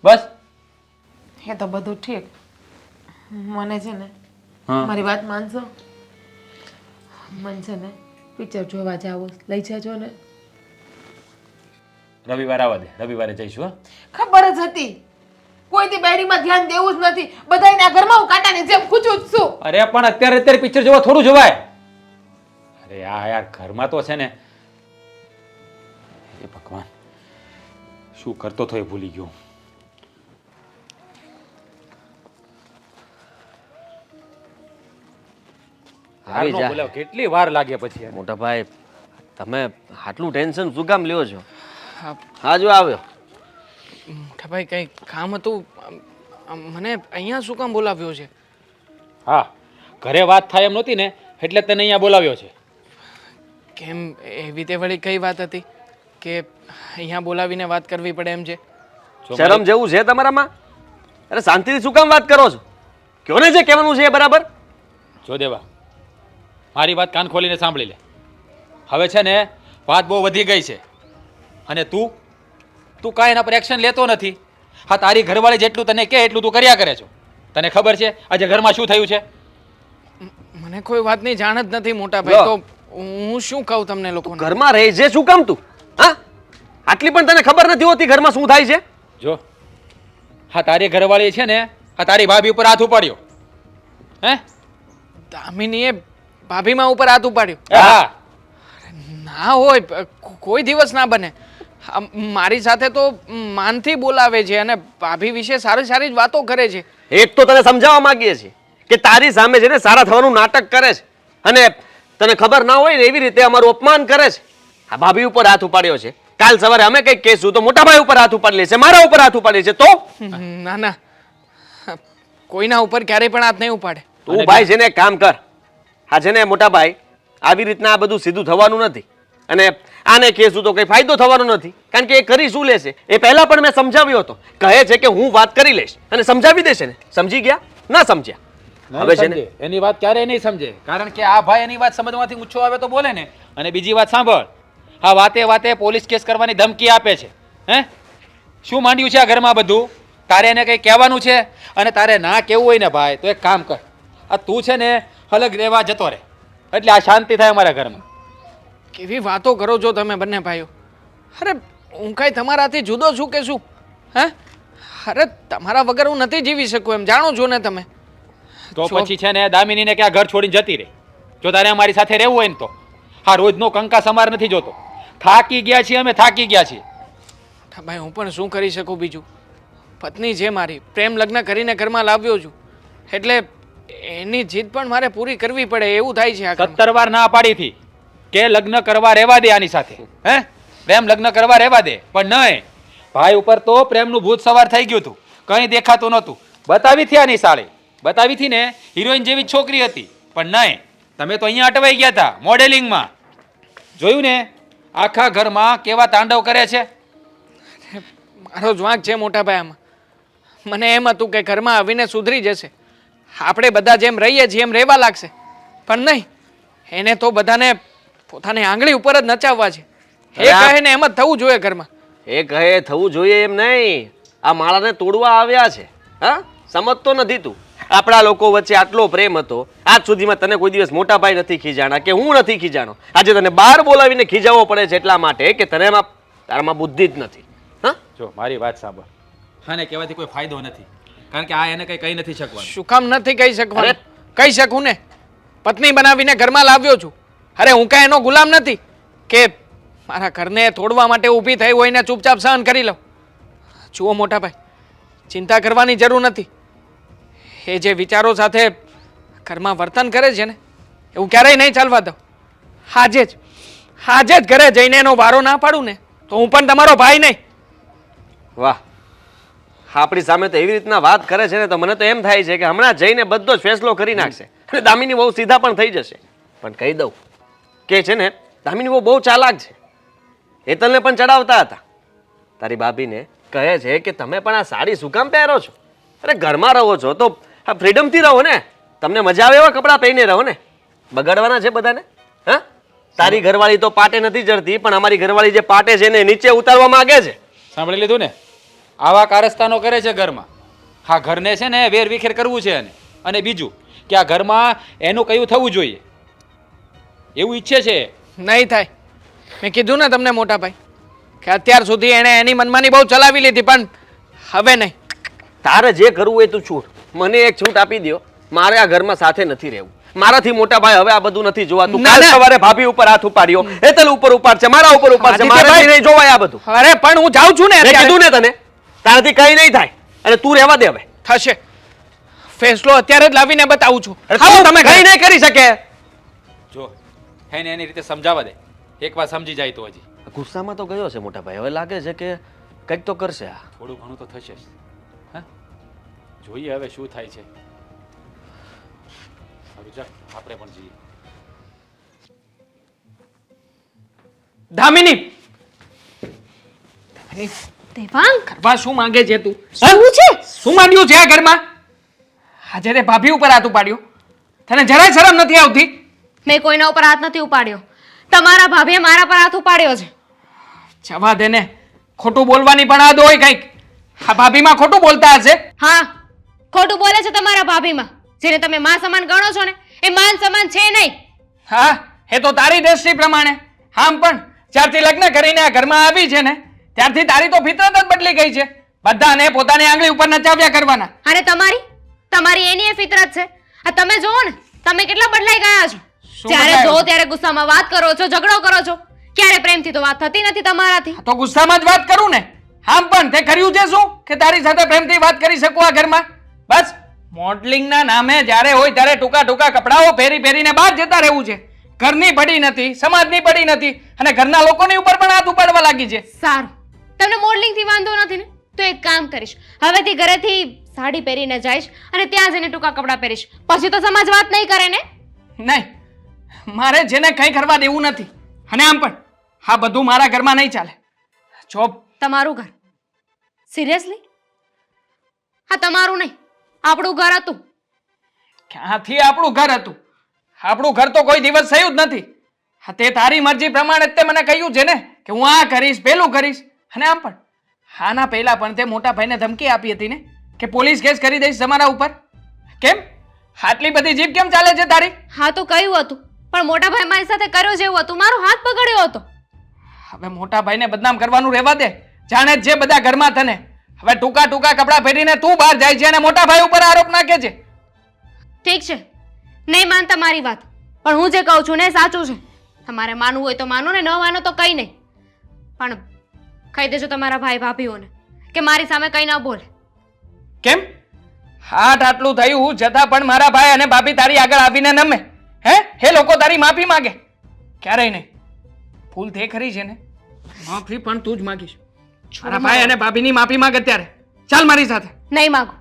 બસ એ તો બધું ઠીક. મને છે ને હા મારી વાત માનશો? મન છે ને પિક્ચર જોવા જાવું, લઈ જજો ને. રવિવાર આવવા દે, રવિવારે જઈશું. હા ખબર જ હતી કોઈ દી બેડીમાં ધ્યાન દેવું જ નથી. બધાયના ઘરમાં હું કાંટાની જેમ ખૂંચું જ છું. અરે પણ અત્યારે પિક્ચર જોવા થોડું જોવાય. અરે આ યાર ઘરમાં તો છે ને એ ભગવાન શું કરતો તો એ ભૂલી ગયો. આવી જા. બોલાવ, કેટલી વાર લાગે પછી એને. મોટા ભાઈ તમે આટલું ટેન્શન શું કામ લ્યો છો? હા હા જો આવ્યો. મોટા ભાઈ કંઈ કામ હતું. મને અહીંયા શું કામ બોલાવ્યો છે? હા ઘરે વાત થાય એમ નહોતી ને એટલે તને અહીંયા બોલાવ્યો છે. કેમ એવી તે વળી કઈ વાત હતી કે અહીંયા બોલાવીને વાત કરવી પડે એમ છે? જો શરમ જેવું છે તમારામાં? અરે શાંતિથી શું કામ વાત કરો છો? કયો ને જે કહેવાનું છે એ બરાબર. જો દેવા મારી વાત કાન ખોલીને સાંભળી લે. હવે છે ને વાત બહુ વધી ગઈ છે અને તું કાંઈ એના પર એક્શન લેતો નથી. હા તારી ઘરવાળી જેટલું તને કહે એટલું તું કર્યા કરે છો. તને ખબર છે આજે ઘરમાં શું થયું છે? મને કોઈ વાતની જાણ જ નથી મોટા ભાઈ. લો. તો હું શું કહું તમને લોકોને? ઘરમાં રહે છે શું કામ તું? હા, આટલી પણ તને ખબર નથી હોતી ઘરમાં શું થાય છે? જો હા તારી ઘરવાળી છે ને આ તારી ભાભી ઉપર હાથ ઉપાડ્યો હે દામિનીએ ભાભીમાં ઉપર હાથ ઉપાડ્યો? હા ના હોય, કોઈ દિવસ ના બને. મારી સાથે તો માનથી બોલાવે છે અને ભાભી વિશે સારી સારી જ વાતો કરે છે. એક તો તને સમજાવવા માંગીએ છીએ કે તારી સામે છે ને સારા થવાનું નાટક કરે છે અને તને ખબર ના હોય ને એવી રીતે અમારું અપમાન કરે છે. આ ભાભી ઉપર હાથ ઉપાડ્યો છે, કાલ સવારે અમે કંઈક કહેશું તો મોટા ભાઈ ઉપર હાથ ઉપાડી લેશે, મારા ઉપર હાથ ઉપાડી લેશે. તો ના ના, કોઈના ઉપર ક્યારેય પણ હાથ નહીં ઉપાડે. તું ભાઈ છે ને એક કામ કર, આ છે ને મોટા ભાઈ આવી રીતના આ બધું સીધું થવાનું નથી અને આને કહેશું તો કઈ ફાયદો થવાનો નથી, કારણ કે એ કરી શું લેશે એ પહેલા પણ મેં સમજાવ્યો હતો. કહે છે કે હું વાત કરી લઈશ અને સમજાવી દેશે ને. સમજી ગયા? ના સમજ્યા? હવે છે ને એની વાત ક્યારેય નહીં સમજે, કારણ કે આ ભાઈ એની વાત સમજવાથી ઊંચો આવે તો બોલે ને. અને બીજી વાત સાંભળ, આ વાતે વાતે પોલીસ કેસ કરવાની ધમકી આપે છે. હે શું માંડ્યું છે આ ઘરમાં બધું? તારે એને કંઈ કહેવાનું છે અને તારે ના કહેવું હોય ને ભાઈ તો એક કામ કર, આ તું છે ને અલગ રહેવા જતો રહે એટલે આ શાંતિ થાય અમારા ઘરમાં. કેવી વાતો કરો છો તમે બંને ભાઈઓ? અરે હું કાંઈ તમારાથી જુદો છું કે શું? હે અરે તમારા વગર હું નથી જીવી શકું, એમ જાણો છો ને તમે. તો જો- પછી છે ને દામિનીને ક્યાં ઘર છોડીને જતી રહે. જો તારે અમારી સાથે રહેવું હોય ને તો હા રોજનો કંકાસ અમાર નથી જોતો. થાકી ગયા છીએ અમે, થાકી ગયા છીએ. હા ભાઈ, હું પણ શું કરી શકું બીજું? પત્ની છે મારી, પ્રેમ લગ્ન કરીને ઘરમાં લાવ્યો છું એટલે એની જીદ પણ મારે પૂરી કરવી પડે એવું થાય છે આ ઘરમાં. 17 વાર ના પાડી હતી કે લગ્ન કરવા રહેવા દે આની સાથે. હે પ્રેમ લગ્ન કરવા રહેવા દે, પણ નહીં. ભાઈ ઉપર તો પ્રેમનું ભૂત સવાર થઈ ગયું હતું, કંઈ દેખાતું નહોતું. બતાવી હતી આની સાળી, બતાવી હતી ને હિરોઈન જેવી જ છોકરી હતી, પણ નહીં. તમે તો અહીંયા અટવાઈ ગયા હતા મોડેલિંગમાં. જોયું ને આખા ઘરમાં કેવા તાંડવ કરે છે. મારો જ વાંક છે મોટા ભાઈ આમાં. મને એમ હતું કે ઘરમાં આવીને સુધરી જશે, આપણે બધા જેમ રહીએ છીએ એમ રહેવા લાગશે, પણ નહીં. એને તો બધાને પોતાની આંગળી ઉપર જ નચાવવા છે. એ અરે આ- કહે ને એમ જ થવું જોઈએ ઘરમાં. એ કહે થવું જોઈએ એમ નહીં, આ માળાને તોડવા આવ્યા છે. હા, સમજતો નથી તું? આપણા લોકો વચ્ચે આટલો પ્રેમ હતો, આજ સુધીમાં તને કોઈ દિવસ મોટા ભાઈ નથી ખીજાણા કે હું નથી ખીજાણો. આજે તને બહાર બોલાવીને ખીજાવવો પડે છે એટલા માટે કે તને તારામાં બુદ્ધિ જ નથી. હા, જો મારી વાત સાંભળ, આને કહેવાથી કોઈ ફાયદો નથી, કારણ કે આ એને કંઈ કહી નથી શકવાનું. શું કામ નથી કહી શકવાનું? અરે! કહી શકું ને, પત્ની બનાવીને ઘરમાં લાવ્યો છું. અરે હું કાંઈ એનો ગુલામ નથી કે મારા ઘરને તોડવા માટે ઊભી થઈ હોય ને ચૂપચાપ સહન કરી લઉં. જુઓ મોટા ભાઈ, ચિંતા કરવાની જરૂર નથી. એ જે વિચારો સાથે ઘરમાં વર્તન કરે છે ને એવું ક્યારેય નહીં ચાલવા દઉં. આજે જ ઘરે જઈને એનો વારો ના પાડું ને તો હું પણ તમારો ભાઈ નહીં. વાહ, આપણી સામે તો એવી રીતના વાત કરે છે ને તો મને તો એમ થાય છે કે હમણાં જઈને બધો જ ફેસલો કરી નાખશે અને દામિની બહુ સીધા પણ થઈ જશે. પણ કહી દઉં કે છે ને દામિની બહુ ચાલાક છે. એ તને પણ ચડાવતા હતા. તારી ભાભીને કહે છે કે તમે પણ આ સાડી શું કામ પહેરો છો? અરે ઘરમાં રહો છો તો આ ફ્રીડમથી રહો ને, તમને મજા આવે એવા કપડાં પહેરીને રહો ને. બગાડવાના છે બધાને? હા, તારી ઘરવાળી તો પાટે નથી ચડતી, પણ અમારી ઘરવાળી જે પાટે છે ને નીચે ઉતારવા માંગે છે. સાંભળી લીધું ને? આવા કારસ્તાનો કરે છે ઘરમાં. હા ઘરને છે ને વેર વિખેર કરવું છે એને. અને બીજું કે આ ઘરમાં એનું કયું થવું જોઈએ એવું ઈચ્છે છે. નહીં થાય. મેં કીધું ને તમને મોટા ભાઈ કે અત્યાર સુધી એણે એની મનમાની બહુ ચલાવી લીધી, પણ હવે નહીં. તારે જે કરવું હોય તું છૂટ, મને એક છૂટ આપી દો. મારે આ ઘરમાં સાથે નથી રહેવું. મારાથી મોટા ભાઈ હવે આ બધું નથી જોવાતું. ના, કાલ ના. સવારે ભાભી ઉપર હાથ ઉપાડ્યો, હેતલ ઉપર ઉપાડશે, મારા ઉપર ઉપાડશે. આદિત્યભાઈ. મારે નહીં જોવાય આ બધું. અરે પણ હું જાઉં છું ને મેં અત્યારે. કીધું ને તને, તારાથી કઈ નહીં થાય અને તું રહેવા દે હવે. થશે. ફેસલો અત્યારે જ લાવીને બતાવું છું. અરે આવો તું તમે કઈ ઘરે. નહીં કરી શકે. જો એને એની રીતે સમજાવવા દે, એક વાર સમજી જાય તો હજી ગુસ્સામાં તો ગયો છે મોટા ભાઈ, હવે લાગે છે કે કંઈક તો કરશે આ. થોડું ઘણું તો થશે જ. હા જોઈએ હવે શું થાય છે. સારું ચાલ આપણે પણ જઈએ. દામિની, દેવાંગ, ઘરમાં શું માંગે છે તું? શું છે? શું માંગ્યું છે આ ઘરમાં? આજે તે ભાભી ઉપર હાથ ઉપાડ્યો, તને જરાય શરમ નથી આવતી? મેં કોઈના ઉપર હાથ નથી ઉપાડ્યો. તમારા ભાભીએ મારા પર હાથ ઉપાડ્યો છે. જવા દે ને, ખોટું બોલવાની પણ આદ હોય કંઈક. આ ભાભીમાં ખોટું બોલતા હશે. હા, ખોટું બોલે છે તમારા ભાભીમાં. જેને તમે માં સમાન ગણો છો ને એ માન સમાન છે નહીં. હા એ તો તારી દ્રષ્ટિ પ્રમાણે. આમ પણ જ્યારથી લગ્ન કરીને આ ઘરમાં આવી છે ને ત્યારથી તારી તો ફિતરત જ બદલી ગઈ છે. બધાને પોતાની આંગળી ઉપર નચાવ્યા કરવાના. અને તમારી એની એ ફિતરત છે. આ તમે જોવો ને, તમે કેટલા બદલાઈ ગયા છો. શું જ્યારે બદલાયો? જો ત્યારે ગુસ્સામાં વાત કરો છો, ઝઘડો કરો છો. ક્યારે પ્રેમથી તો વાત થતી નથી તમારાથી. તો ગુસ્સામાં જ વાત કરું ને. આમ પણ તે કર્યું છે શું કે તારી સાથે પ્રેમથી વાત કરી શકું આ ઘરમાં? બસ મોડલિંગના નામે જ્યારે હોય ત્યારે ટૂંકા ટૂંકા કપડાઓ પહેરીને બહાર જતા રહેવું છે. ઘરની પડી નથી, સમાજની પડી નથી અને ઘરના લોકોની ઉપર પણ હાથ ઉપાડવા લાગી છે. સારું, તમને મોડલિંગથી વાંધો નથી ને, તો એક કામ કરીશ. હવેથી ઘરેથી સાડી પહેરીને જઈશ અને ત્યાં જઈને ટૂંકા કપડાં પહેરીશ. પછી તો સમાજ વાત નહીં કરે ને. નહીં, મારે જેને કંઈ કરવા દેવું નથી. અને આમ પણ આ બધું મારા ઘરમાં નહીં ચાલે. જો તમારું ઘર? સિરિયસલી? હા, તમારું નહીં, આપણું ઘર હતું. ક્યાંથી આપણું ઘર હતું? આપણું ઘર તો કોઈ દિવસ થયું જ નથી. હા, તે તારી મરજી પ્રમાણે જ તે મને કહ્યું છે ને કે હું આ કરીશ, પેલું કરીશ. અને આમ પણ આના પહેલા પણ તે મોટા ભાઈને ધમકી આપી હતી ને કે પોલીસ કેસ કરી દઈશ તમારા ઉપર. કેમ આટલી બધી જીભ કેમ ચાલે છે તારી? હા તો કહ્યું હતું, પણ મોટા ભાઈ મારી સાથે કર્યો જેવું હતું, મારો હાથ પકડ્યો હતો. હવે મોટા ભાઈને બદનામ કરવાનું રહેવા દે. જાણે જ છે બધા ઘરમાં તને. હવે ટૂંકા ટૂંકા કપડાં પહેરીને તું બહાર જાય છે અને મોટા ભાઈ ઉપર આરોપ નાખે છે. ઠીક છે, નહીં માનતા મારી વાત, પણ હું જે કહું છું ને એ સાચું છે. તમારે માનવું હોય તો માનો ને, ન માનો તો કંઈ નહીં. પણ કહી દેજો તમારા ભાઈ ભાભીઓને કે મારી સામે કંઈ ન બોલે. કેમ હાટ આટલું થયું છતાં પણ મારા ભાઈ અને ભાભી તારી આગળ આવીને નમે? હે લોકો તારી માફી માંગે? ક્યારેય નહીં. ભૂલ તે ખરી છે ને, માફી પણ તું જ માંગીશ. મારા ભાઈ અને ભાભીની માફી માંગ અત્યારે. ચાલ મારી સાથે. નહીં માગું.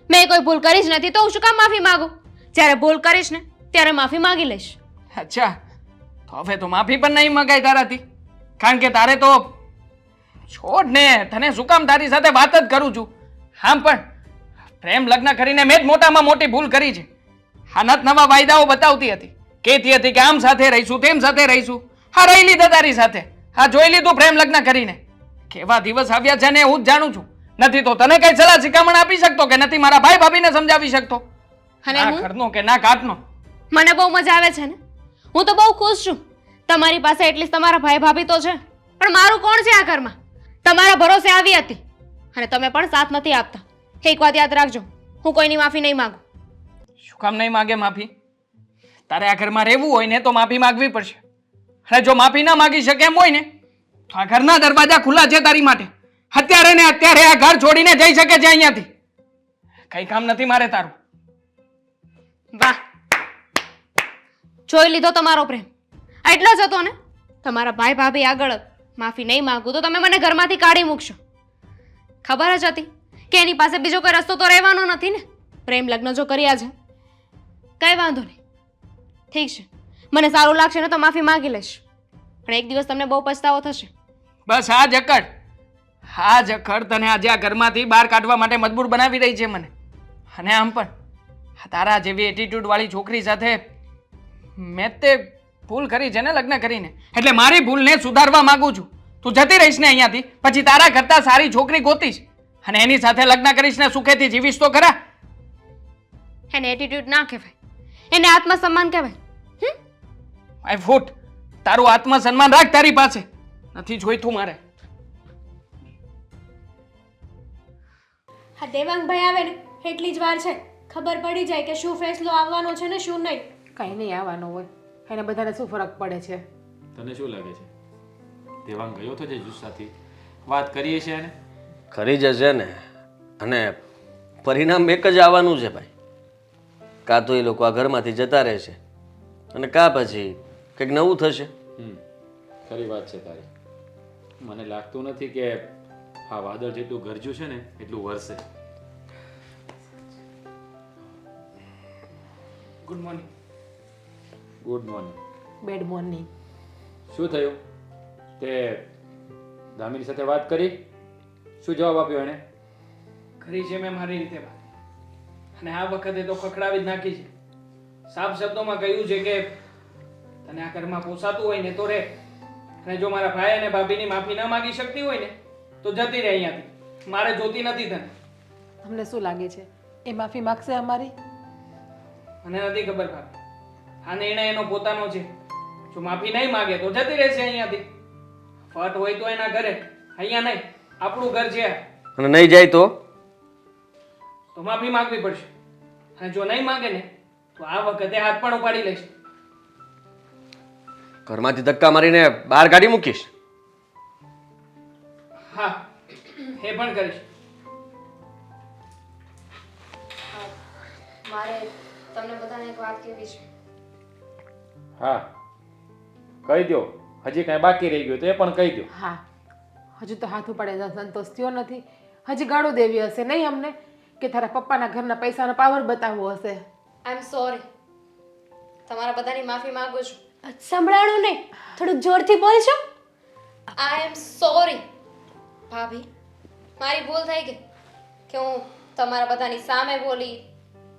મેં કોઈ ભૂલ કરી જ નથી તો હું શું કામ માફી માંગુ? જ્યારે ભૂલ કરીશ ને ત્યારે માફી માંગી લઈશ. અચ્છા, તો હવે તો માફી પણ નહીં માંગાય તારાથી. કારણ કે તારે તો છોડ ને, તને શું કામ તારી સાથે વાત જ કરું છું. આમ પણ પ્રેમ લગ્ન કરીને મેં જ મોટામાં મોટી ભૂલ કરી છે. હા, નત નવા વાયદાઓ બતાવતી હતી, કહેતી હતી કે આમ સાથે રહીશું, તેમ સાથે રહીશું. હા, રહી લીધા તારી સાથે. હા, જોઈ લીધું પ્રેમ લગ્ન કરીને. કેવા દિવસ આવ્યા છે ને હું જ જાણું છું. નથી તો તને કઈ સલાહ શિખામણ આપી શકતો કે નથી મારા ભાઈ ભાભીને સમજાવી શકતો. અને ના હું? ઘરનો કે ના કાટનો. મને બહુ મજા આવે છે ને, હું તો બહુ ખુશ છું. તમારી પાસે એટલીસ્ટ તમારા ભાઈ ભાભી તો છે, પણ મારું કોણ છે આ ઘરમાં? તમારા ભરોસે આવી હતી અને તમે પણ સાથ નથી આપતા. એક વાત યાદ રાખજો, હું કોઈની માફી નહીં માંગુ. શું કામ નહીં માગે માફી? તારે આ ઘરમાં રહેવું હોય ને તો માફી માંગવી પડશે. અને જો માફી ના માંગી શકે એમ હોય ને તો આ ઘરના દરવાજા ખુલ્લા છે તારી માટે. અત્યારે ને અત્યારે આ ઘર છોડીને જઈ શકે છે અહીંયાથી. કઈ કામ નથી મારે તારું. વાહ, જોઈ લીધો તમારો પ્રેમ. એટલો જ હતો ને? તમારા ભાઈ ભાભી આગળ માફી નહીં માંગુ તો તમે મને ઘરમાંથી કાઢી મૂકશો. ખબર જ હતી કે એની પાસે બીજો કોઈ રસ્તો તો રહેવાનો નથી ને. પ્રેમ લગ્ન જો કર્યા છે, કઈ વાંધો નહીં. ઠીક છે, મને સારું લાગશે ને તો માફી માંગી લઈશ, પણ એક દિવસ તમને બહુ પછતાવો થશે. બસ આ જકડ તને આજે આ ઘરમાંથી બહાર કાઢવા માટે મજબૂર બનાવી રહી છે મને. અને આમ પણ તારા જેવી એટીટ્યુડ વાળી છોકરી સાથે મેં તે ભૂલ કરી છે ને લગ્ન કરીને, એટલે મારી ભૂલને સુધારવા માંગુ છું. તું જતી રહીશ ને અહીંયાથી, પછી તારા કરતા સારી છોકરી ગોતીશ અને એની સાથે લગ્ન કરીશ ને સુખેથી જીવીશ તો ખરા. એને એટીટ્યુડ ના કહેવાય, એને આત્મસન્માન કહેવાય. માય ફૂટ, તારું આત્મસન્માન રાખ તારી પાસે. નથી જોઈતું મારે. હા, દેવાંગભાઈ આવે ને એટલી જ વાર છે, ખબર પડી જાય કે શું ફેસલો આવવાનો છે ને શું નહીં. કંઈ નહીં આવવાનું હોય, એને બધાને શું ફરક પડે છે? તને શું લાગે છે? દેવાંગ ગયો તો જે જુસ્સાથી વાત કરીએ છે એને? ખરી જશે ને. અને પરિણામ એક જ આવવાનું છે ભાઈ. કાં તો એ લોકો આ ઘરમાંથી જતા રહેશે અને કાં પછી કંઈક નવું થશે. ખરી વાત છે તારી. મને લાગતું નથી કે આ વાદળ જેટલું ગરજ્યું છે ને એટલું વરસે. Good morning. Good morning. Bad morning. શું થયું? તે દામિની સાથે વાત કરી? શું જવાબ આપ્યો એણે? કરી છે મેં મારી રીતે વાત, અને આ વખતે તો ખખડાવી જ નાખી છે. સાફ શબ્દોમાં કહ્યું છે કે તને આ ઘરમાં પોસાતું હોય ને તો રહે, અને જો મારા ભાઈ અને ભાભીની માફી ના માંગી શકતી હોય ને તો જતી રહે અહીંયાથી. મારે જોતી નથી તને. તમને શું લાગે છે એ માફી માગશે અમારી? મને નથી ખબર ભાભી, આ નિર્ણય એનો પોતાનો છે. જો માફી નહીં માગે તો જતી રહેશે અહીંયાથી. ફટ હોય તો એના ઘરે, અહીંયા નહીં. આપણું ઘર છે અને નહીં જાય તો તો માફી માંગવી પડશે. અને જો નહીં માંગે ને તો આ વખતે હાથ પણ ઉપાડી લઈશ. ઘરમાંથી ધક્કા મારીને બહાર કાઢી મૂકીશ. હા, એ પણ કરીશ. મારે તમને બધાને એક વાત કહેવી છે. હા કહી દો. હજી કાંઈ બાકી રહી ગયું તો એ પણ કહી દો. હા, હજુ તો હાથ ઉપાડે સંતોષ થયો નથી. હજી ગાળો દેવી હશે નહીં અમને, કે તારા પપ્પાના ઘરના પૈસાનો પાવર બતાવવો હશે. આઈ એમ સોરી. તમારા બધાની માફી માંગુ છું. સંભળાણું નહીં, થોડુંક જોરથી બોલશો. આઈ એમ સોરી. ભાભી, મારી ભૂલ થઈ ગઈ કે હું તમારા બધાની સામે બોલી,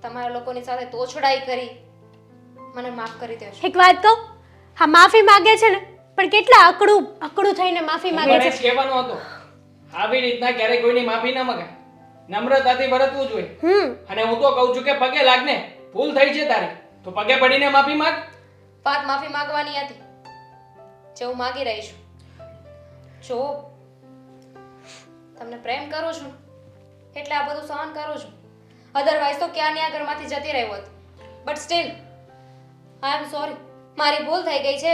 તમારા લોકોની સાથે તોછડાઈ કરી. મને માફ કરી દેજો. એક વાત કહું, હા માફી માંગે છે ને, પણ કેટલા અકડું થઈને માફી માંગે મને છે. જ કહેવાનો હતો, આવી રીતના ક્યારેય કોઈની માફી ન મગાય. નમ્રતાથી વર્તવું જોઈએ. અને હું તો કહું છું કે પગે લાગને. ભૂલ થઈ છે તારી તો પગે પડીને માફી માંગ. વાત માફી માંગવાની હતી જે હું માંગી રહી છું. જો તમને પ્રેમ કરું છું એટલે આ બધું સહન કરું છું. અધરવાઇઝ તો ક્યાં આ ઘરમાંથી જતી રહ્યો હોત. But still I am sorry. મારી ભૂલ થઈ ગઈ છે,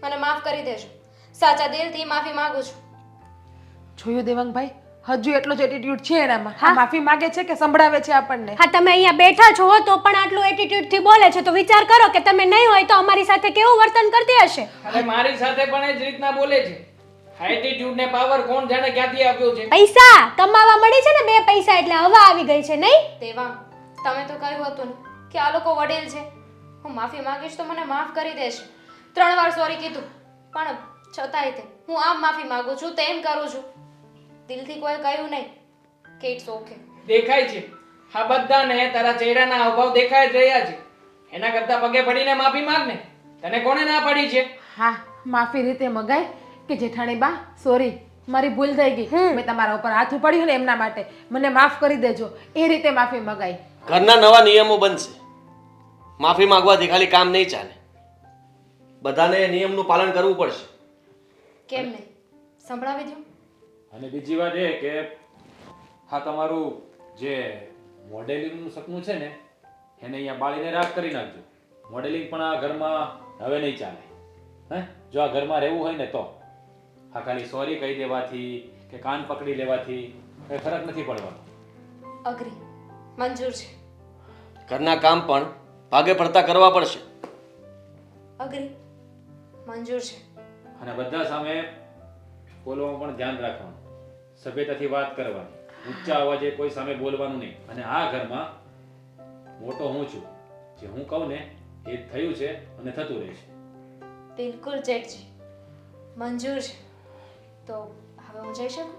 મને માફ કરી દેજો. સાચા દિલથી માફી માંગુ છું. જોયું દેવાંગભાઈ, હજુ એટલો જ એટીટ્યુડ છે એનામાં. આ માફી માંગે છે કે સંભળાવે છે આપણને? હા, તમે અહીંયા બેઠા છો તો પણ આટલું એટીટ્યુડ થી બોલે છે તો વિચાર કરો કે તમે નહીં હોય તો અમારી સાથે કેવું વર્તન કરતી હશે. અરે મારી સાથે પણ એ જ રીતના બોલે છે. એટીટ્યુડ ને પાવર કોણ જાણે ક્યાંથી આવ્યો છે. પૈસા કમાવા મળી છે ને, 2 પૈસા એટલે હવા આવી ગઈ છે નહીં? દેવાંગ, તમે તો કહ્યું હતું ને કે આ લોકો વડીલ છે, હું માફી માંગીશ તો મને માફ કરી દેશે. 3 વાર સોરી કીધું, પણ છતાંય તે હું આમ માફી માંગુ છું, તેમ કરું છું. દિલથી કોઈ કહ્યું નહીં કે ઇટ્સ ઓકે. દેખાય છે આ બધાને, તારા ચહેરાના હાવભાવ દેખાય જ રહ્યા છે. એના કરતા પગે પડીને માફી માંગ ને. તને કોણે ના પાડી છે? હા, માફી રીતે મગાય કે જેઠાણી બા સોરી, મારી ભૂલ થઈ ગઈ, મેં તમારા ઉપર હાથ ઉપાડ્યો ને એમના માટે, મને માફ કરી દેજો. એ રીતે માફી મગાય. ઘરના નવા નિયમો બનશે. માફી માંગવાથી ખાલી કામ નહીં ચાલે. બધાને એ નિયમનું પાલન કરવું પડશે. કેમ નહીં? સંભળાવી દો. અને બીજી વાત એ કે હા તમારું જે મોડેલિંગનું સપનું છે ને એને અહીંયા બાળીને રાખ કરી નાખજો. મોડેલિંગ પણ આ ઘરમાં હવે નહીં ચાલે. હે, જો આ ઘરમાં રહેવું હોય ને તો હા ખાલી સોરી કહી દેવાથી કે કાન પકડી લેવાથી કંઈ ફરક નથી પડવાનો. અગ્રી, મંજૂર છે. ઘરના કામ પણ ભાગે પડતા કરવા પડશે. અગ્રી, મંજૂર છે. અને બધા સામે બોલવામાં પણ ધ્યાન રાખવાનું. સભ્યતાથી વાત કરવાની, ઊંચા અવાજે કોઈ સામે બોલવાનું નહીં. અને આ ઘરમાં મોટો હું છું, જે હું કહું ને એ થયું છે અને થતું રહેશે. બિલકુલ જેઠજી, મંજૂર છે. તો હવે હું જઈ શકું?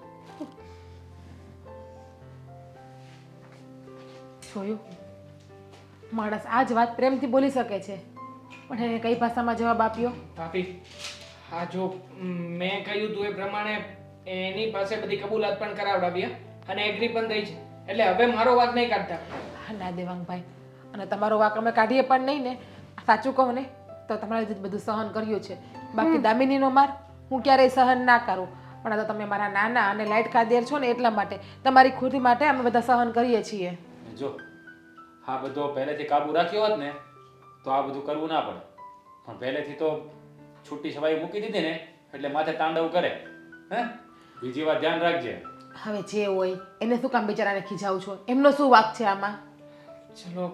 જોયું, માણસ આ જ વાત પ્રેમથી બોલી શકે છે, પણ એને કઈ ભાષામાં જવાબ આપ્યો? ભાભી, હા જો મેં કહ્યું તું એ પ્રમાણે એની પાસે બધી કબૂલાત પણ કરાવડાવી અને એગ્રી પણ થઈ છે. એટલે હવે મારો વાક નહીં કાઢતા. હા ના દેવાંગભાઈ, અને તમારો વાક અમે કાઢીએ પણ નહીં ને. સાચું કહું ને તો તમારે જ બધું સહન કર્યું છે. બાકી દામિનીનો માર હું ક્યારેય સહન ના કરું, પણ આ તો તમે મારા નાના અને લાઈટ કાદેર છો ને એટલા માટે, તમારી ખુદી માટે અમે બધા સહન કરીએ છીએ. જો આ બધો પહેલેથી કાબુ રાખ્યો હોત ને તો આ બધું કરવું ના પડે. પણ પહેલેથી તો છૂટી છવાઈ મૂકી દીધી ને એટલે માથે તાંડવ કરે. હે, બીજી વાત ધ્યાન રાખજે. હવે જે હોય એને શું કામ બિચારાને ખીજાવ છો? એમનો શું વાક છે આમાં? ચલો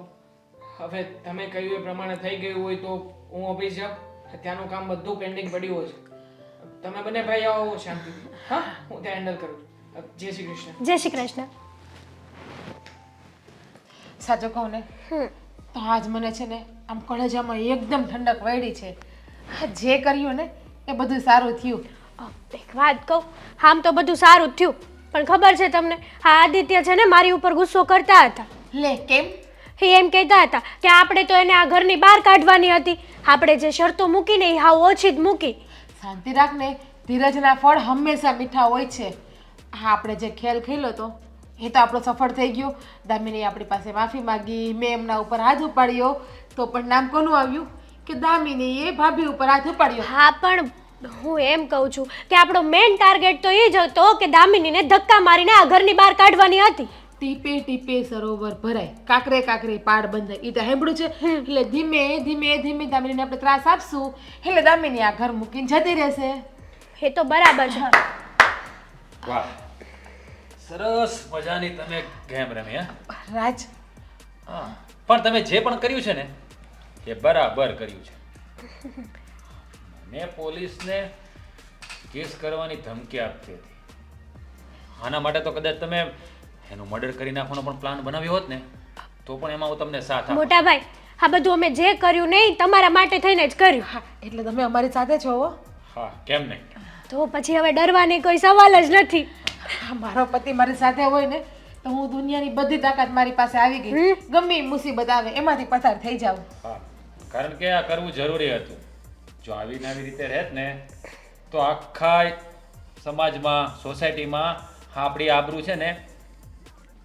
હવે તમે કહ્યું એ પ્રમાણે થઈ ગયું હોય તો હું ઓફિસ જાઉં. ત્યાંનું કામ બધું પેન્ડિંગ પડ્યું હોય છે. તમે બંને ભાઈ આવો શાંતિથી. હા, હું ત્યાં હેન્ડલ કરું છું. જય શ્રી કૃષ્ણ. જય શ્રી કૃષ્ણ. સાચું કહું ને તો આજ મને છે ને આમ કળજામાં એકદમ ઠંડક વળી છે. આ જે કર્યું ને એ બધું સારું થયું. એક વાત કહું, આમ તો બધું સારું જ થયું, પણ ખબર છે તમને, આ આદિત્ય છે ને મારી ઉપર ગુસ્સો કરતા હતા. લે કેમ? એ એમ કહેતા હતા કે આપણે તો એને આ ઘરની બહાર કાઢવાની હતી, આપણે જે શરતો મૂકીને એ હાવ ઓછી જ મૂકી. શાંતિ રાખ ને, ધીરજના ફળ હંમેશા મીઠા હોય છે. હા, આપણે જે ખેલ ખેલ્યો તો એ તો આપણો સફળ થઈ ગયો. દામિની આપણી પાસે માફી માગી, મેં એમના ઉપર હાથ ઉપાડ્યો, તો પણ નામ કોનું આવ્યું? કે દામિનીએ ભાભી ઉપર હાથ ઉપાડ્યો. હા પણ હું એમ કહું છું કે આપણો મેઇન ટાર્ગેટ તો એ જ હતો કે દામિનીને ધક્કા મારીને આ ઘરની બહાર કાઢવાની હતી. ટીપે ટીપે સરોવર ભરાય, કાકરે કાકરે પાડ બંધાય. ઈ તો સાંભળ્યું છે. એટલે ધીમે ધીમે ધીમે દામિનીને આપણે ત્રાસ આપશું એટલે દામિની આ ઘર મૂકીને જતી રહેશે. એ તો બરાબર છે. વાહ, સરસ મજાની તમે ગેમ રમી હા. રાજ, હા, પણ તમે જે પણ કર્યું છે ને એ બરાબર કર્યું છે. મેં પોલીસને કેસ કરવાની ધમકી આપતી હતી. આના માટે તો કદાચ તમે એનું મર્ડર કરી નાખવાનો પણ પ્લાન બનાવ્યો હોત ને તો પણ એમાં હું તમને સાથ આપત. મોટા ભાઈ, આ બધું અમે જે કર્યું નહીં તમારા માટે થઈને જ કર્યું. હા એટલે તમે અમારી સાથે છો હો. હા, કેમ નહીં? તો પછી હવે ડરવાની કોઈ સવાલ જ નથી. હા, મારો પતિ મારી સાથે હોય ને તો હું દુનિયાની બધી તાકાત મારી પાસે આવી ગઈ. ગમે ઈ મુસીબત આવે એમાંથી પસાર થઈ જાઉં. હા, કારણ કે આ કરવું જરૂરી હતું. જો આવી ને આવી રીતે રહેત ને તો આખા સમાજમાં, સોસાયટીમાં આપણી આબરૂ છે ને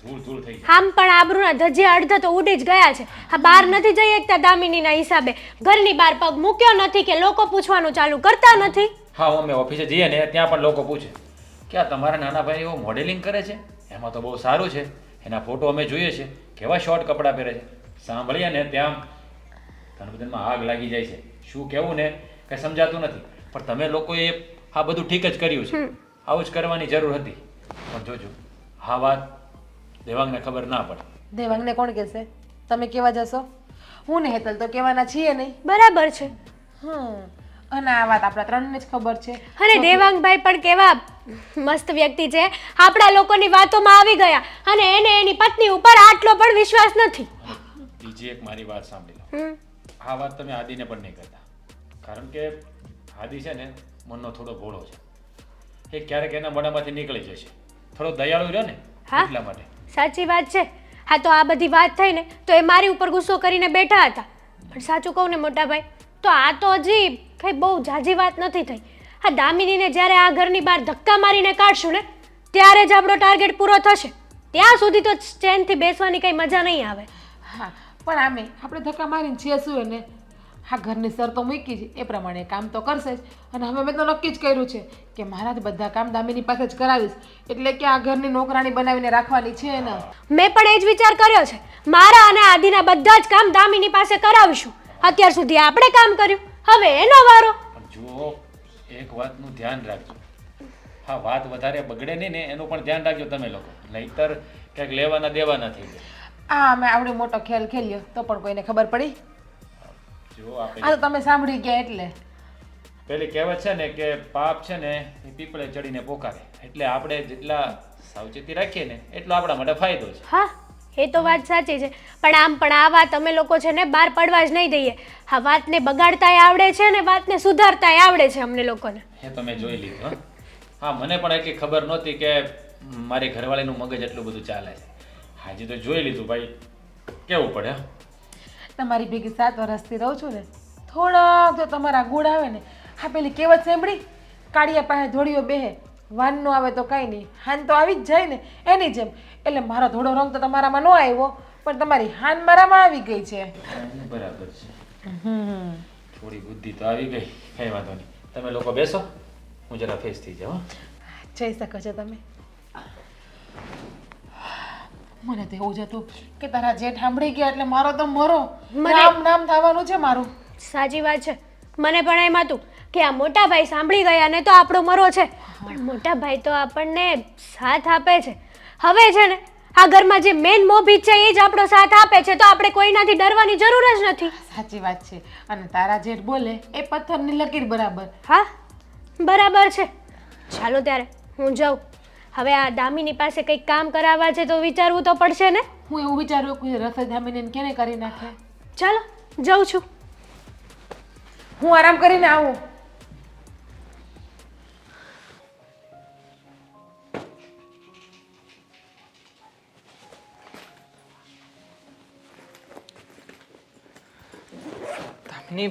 ધૂળ ધૂળ થઈ જાય. આમ પણ આબરૂના ધજિયા અડધા તો ઉડી જ ગયા છે. આ બહાર નથી જઈ શકતા દામિનીના હિસાબે. ઘરની બહાર પગ મૂક્યો નથી કે લોકો પૂછવાનું ચાલુ કરતા નથી. હા, અમે ઓફિસે જઈએ ને ત્યાં પણ લોકો પૂછે કે આ તમારા નાના ભાઈ એવો મોડેલિંગ કરે છે, એમાં તો બહુ સારું છે, એના ફોટો અમે જોઈએ છે, કેવા શોર્ટ કપડાં પહેરે છે. સાંભળીએ ને ત્યાં ધનબધનમાં આગ લાગી જાય છે. શું કહેવું ને કંઈ સમજાતું નથી. પણ તમે લોકોએ આ બધું ઠીક જ કર્યું છે. આવું જ કરવાની જરૂર હતી. પણ જોજો આ વાત દેવાંગને ખબર ના પડે. દેવાંગને કોણ કહેશે? તમે કેવા જશો? હું ને હેતલ તો કહેવાના છીએ નહીં. બરાબર છે. અને આ વાત આપણા ત્રણને જ ખબર છે. અને દેવાંગભાઈ પણ કેવા મસ્ત વ્યક્તિ છે. આપણા લોકોની વાતોમાં આવી ગયા અને એને એની પત્ની ઉપર આટલો પણ વિશ્વાસ નથી. બીજી એક મારી વાત સાંભળી લો. આ વાત તમે આદિને પણ નહીં કરતા. કારણ કે આદિ છે ને મનનો થોડો ભોળો છે. એ ક્યારેક એના મોઢામાંથી નીકળી જશે. થોડો દયાળુ રહ્યો ને હા, એટલા માટે. સાચી વાત છે. હા, તો આ બધી વાત થઈ ને તો એ મારી ઉપર ગુસ્સો કરીને બેઠા હતા. પણ સાચું કહું ને મોટા ભાઈ, તો આ તો હજી કઈ બહુ ઝાઝી વાત નથી થઈ. આ દામિનીને જ્યારે આ ઘરની બહાર ધક્કા મારીને કાઢશું ને ત્યારે જ આપણો ટાર્ગેટ પૂરો થશે. ત્યાં સુધી તો ચેનથી બેસવાની કઈ મજા નહીં આવે. હા, પણ આમે આપણે ધક્કા મારીને છીએ શું એને? હા, ઘરની શરતો મૂકી છે એ પ્રમાણે કામ તો કરશે જ. અને હવે મેં તો નક્કી જ કર્યું છે કે મારા જ બધા કામ દામિની પાસે જ કરાવીશ. એટલે કે આ ઘરની નોકરાણી બનાવીને રાખવાની છે ને. મેં પણ એ જ વિચાર કર્યો છે. મારા અને આદિના બધા જ કામ દામિની પાસે કરાવીશું. અત્યાર સુધી આપણે કામ કર્યું, હવે એનો વારો. પણ જુઓ, એક વાતનું ધ્યાન રાખજો. હા, વાત વધારે બગડે નહીં ને એનું પણ ધ્યાન રાખજો તમે લોકો. નહીતર ક્યાંક લેવાના દેવાના થઈ જાય. આ અમે આવડો મોટો ખેલ ખેલ્યો તો પણ કોઈને ખબર પડી? જો આ આપણે તો તમે સાંભળી ગયા એટલે. પેલી કહેવત છે ને કે પાપ છે ને એ પીપળે ચડીને પોકારે. એટલે આપણે જેટલા સાવચેતી રાખીએ ને એટલો આપણા માટે ફાયદો છે. હા, એ તો વાત સાચી છે. પણ આમ પણ આ વાત અમે લોકો છે ને બહાર પડવા જ નહીં દઈએ. આ વાતને બગાડતાય આવડે છે ને વાતને સુધારતાય આવડે છે અમને લોકોને. એ તો મેં જોઈ લીધું. હા, હા, મને પણ એટલી ખબર નહોતી કે મારી ઘરવાળીનું મગજ એટલું બધું ચાલે છે. આજે તો જોઈ લીધું ભાઈ, કેવું પડે. હા, તમારી ભેગી 7 વર્ષથી રહું છું ને, થોડાક જો તમારા ગુણ આવે ને. હા, પેલી કહેવત સાંભળી? કાળિયા પાસે ધોળીઓ બેહે, વાન નો આવે તો કાંઈ નહીં, હાન તો આવી જ જાય ને. એની જેમ એટલે મારો ધોળો રંગ તો તમારામાં ન આવ્યો પણ તમારી હાન મારામાં આવી ગઈ છે. બરાબર છે. થોડી બુદ્ધિ તો આવી ગઈ. કઈ વાંધો નહીં, તમે લોકો બેસો, હું જરા ફેસ થઈ જાઉં. જઈ શકો છો તમે. મને તો એવું જ હતું કે તારા જેઠ સાંભળી ગયા એટલે મારો તો મરો નામ નામ થવાનું છે મારું. સાચી વાત છે. મને પણ એમ હતું કે આ મોટા ભાઈ સાંભળી ગયા ને તો આપણો મરો છે. પણ મોટા ભાઈ તો આપણને સાથ આપે છે. હવે છે ને આ ઘરમાં જે મેન મોભી છે એ જ આપણો સાથ આપે છે, તો આપણે કોઈનાથી ડરવાની જરૂર જ નથી. સાચી વાત છે. અને તારા જેઠ બોલે એ પથ્થરની લકીર બરાબર. હા, બરાબર છે. ચાલો ત્યારે હું જાઉં. હવે આ દામિની પાસે કંઈક કામ કરાવવા છે તો વિચારવું તો પડશે ને. હું એવું વિચાર્યું કે રસોઈ દામિનીને કેને કરી નાખે. ચાલો જાઉં છું. હું આરામ કરીને આવું. દામિની,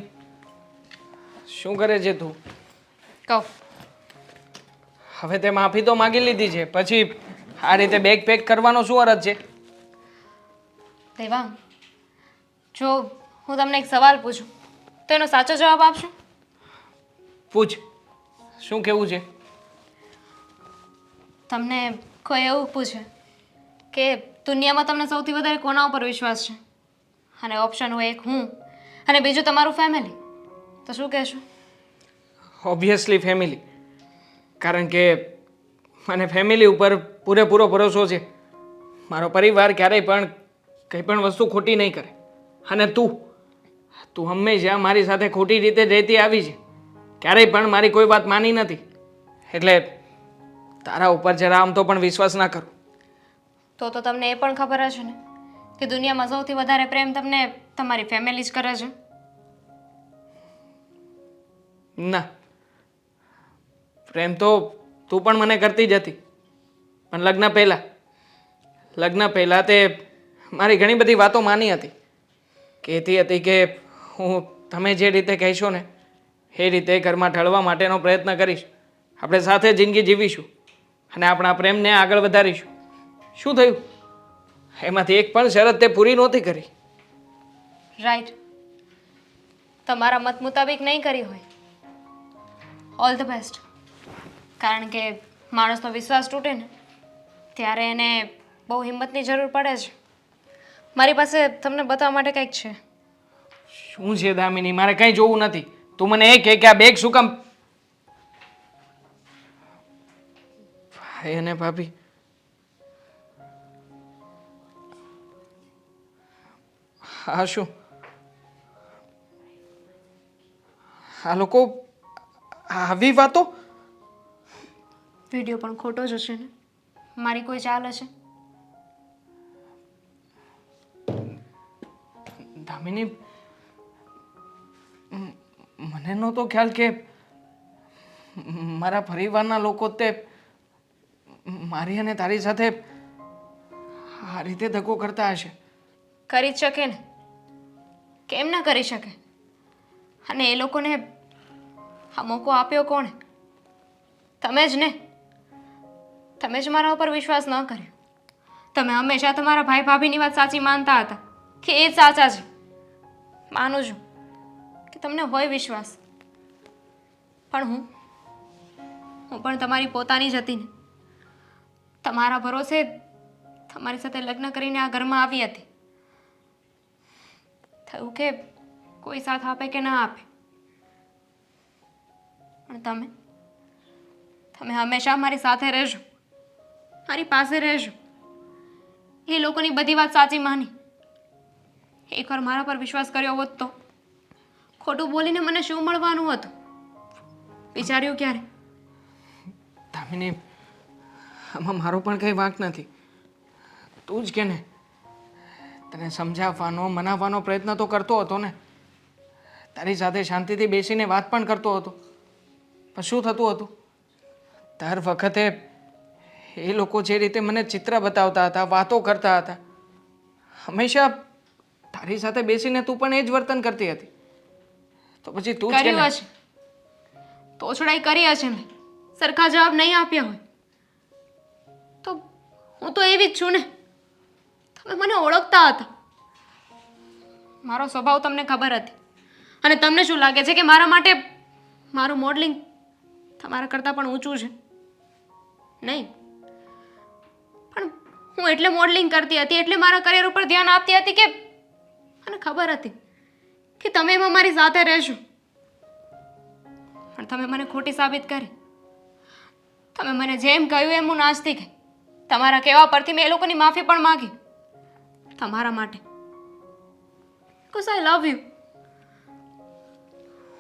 શું કરે છે તું? કહો. હવે તે માફી તો માગી લીધી છે, પછી આ રીતે બેગ પેક કરવાનો શું અર્થ છે? દેવાંગ, જો હું તમને એક સવાલ પૂછું તો એનો સાચો જવાબ આપશો. પૂછ, શું કેવું છે? તમને કોઈ એવું પૂછે કે દુનિયામાં તમને સૌથી વધારે કોના ઉપર વિશ્વાસ છે, અને ઓપ્શન હોય એક હું અને બીજું તમારું ફેમિલી, તો શું કહેશો? Obviously family. કારણ કે મને ફેમિલી ઉપર પૂરેપૂરો ભરોસો છે. મારો પરિવાર ક્યારેય પણ કંઈ પણ વસ્તુ ખોટી નહીં કરે. અને તું હંમેશા મારી સાથે ખોટી રીતે રહેતી આવી છે. ક્યારેય પણ મારી કોઈ વાત માની નથી. એટલે તારા ઉપર જરા આમ તો પણ વિશ્વાસ ના કરું. તો તમને એ પણ ખબર હશે ને કે દુનિયામાં સૌથી વધારે પ્રેમ તમને તમારી ફેમિલી જ કરે છે. ના, પ્રેમ તો તું પણ મને કરતી જ હતી. પણ લગ્ન પહેલાં તે મારી ઘણી બધી વાતો માની હતી. કહેતી હતી કે હું તમે જે રીતે કહેશો ને એ રીતે ઘરમાં ઢળવા માટેનો પ્રયત્ન કરીશ. આપણે સાથે જિંદગી જીવીશું અને આપણા પ્રેમને આગળ વધારીશું. શું થયું? એમાંથી એક પણ શરત તે પૂરી નહોતી કરી. રાઈટ. તમારા મત મુતાબિક નહીં કરી હોય. All the best. કારણ કે માણસનો વિશ્વાસ તૂટે ને ત્યારે એને બહુ હિંમતની જરૂર પડે છે. મારી પાસે તમને બતાવવા માટે કંઈક છે. શું છે દામિની? મારે કંઈ જોવું નથી. તું મને એ કહે કે આ બેગ શું કામ? ભાઈ અને ભાભી, હા શું આ લોકો આવી વાતો? વિડીયો પણ ખોટો જ હશે ને? મારી કોઈ ચાલ હશે? દામિની, મને નહોતો ખ્યાલ કે મારા પરિવારના લોકો તે મારી અને તારી સાથે આ રીતે ધક્કો કરતા હશે. કરી જ શકે ને, કેમ ના કરી શકે? અને એ લોકોને આ મોકો આપ્યો કોણે? તમે જ ને. તમે જ મારા ઉપર વિશ્વાસ ન કર્યો. તમે હંમેશા તમારા ભાઈ ભાભીની વાત સાચી માનતા હતા કે એ જ સાચા છે. માનું છું કે તમને હોય વિશ્વાસ, પણ હું પણ તમારી પોતાની જ હતી ને. તમારા ભરોસે તમારી સાથે લગ્ન કરીને આ ઘરમાં આવી હતી. થયું કે કોઈ સાથ આપે કે ના આપે, પણ તમે હંમેશા મારી સાથે રહેજો, મારી પાસે રહેજો. એ લોકોની બધી વાત સાચી માની. એકવાર મારા પર વિશ્વાસ કર્યો હોત તો ખોટું બોલીને મને શું મળવાનું હતું વિચાર્યું ક્યારે? દામિની, આમાં મારો પણ કંઈ વાંક નથી. તું જ કે ને, તને સમજાવવાનો મનાવવાનો પ્રયત્ન તો કરતો હતો ને. તારી સાથે શાંતિથી બેસીને વાત પણ કરતો હતો. પણ શું થતું હતું? દર વખતે એ લોકો જે રીતે મને ચિત્ર બતાવતા હતા, વાતો કરતા હતા, હંમેશા તારી સાથે બેસીને તું પણ એ જ વર્તન કરતી હતી. તો પછી તું જ કે કર્યું ને. હશે, તોછડાઈ કરી હશે મેં. સરખા જવાબ નહીં આપ્યા હોય તો હું તો એવી જ છું ને. તમે મને ઓળખતા હતા. મારો સ્વભાવ તમને ખબર હતી. અને તમને શું લાગે છે કે મારા માટે મારું મોડલિંગ તમારા કરતાં પણ ઊંચું છે? નહીં. પણ હું એટલે મોડલિંગ કરતી હતી, એટલે મારા કરિયર ઉપર ધ્યાન આપતી હતી કે મને ખબર હતી કે તમે એમાં મારી સાથે રહેશો. પણ તમે મને ખોટી સાબિત કરી. તમે મને જેમ કહ્યું એમ હું નાચતી ગઈ. તમારા કહેવા પરથી મેં એ લોકોની માફી પણ માંગી તમારા માટે. Because I love you.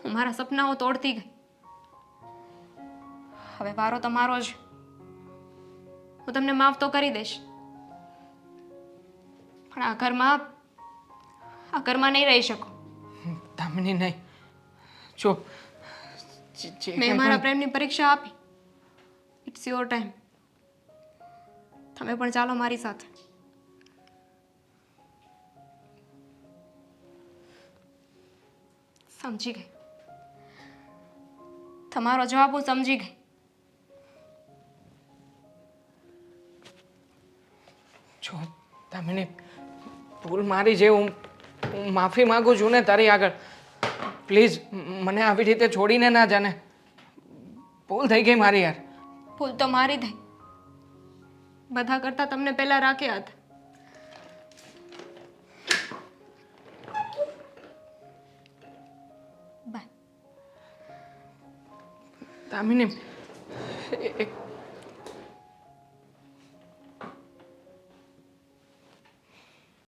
હું મારા સપનાઓ તોડતી ગઈ. હવે વારો તમારો જ. હું તમને માફ તો કરી દઈશ, પણ આ ઘરમાં નહીં રહી શકો. દામિની, નહીં. જો મેં મારા પ્રેમની પરીક્ષા આપી. It's your time. તમે પણ ચાલો મારી સાથે. સમજી ગઈ. તમારો જવાબ હું સમજી ગઈ. જો દામિની, ભૂલ મારી છે. હું માફી માંગુ છું ને તારી આગળ. પ્લીઝ મને આવી રીતે છોડીને ના જાને. ભૂલ થઈ ગઈ મારી યાર. ભૂલ તો મારી થઈ. બધા કરતાં તમને પહેલાં રાખ્યા હતા. બાય. દામિની એક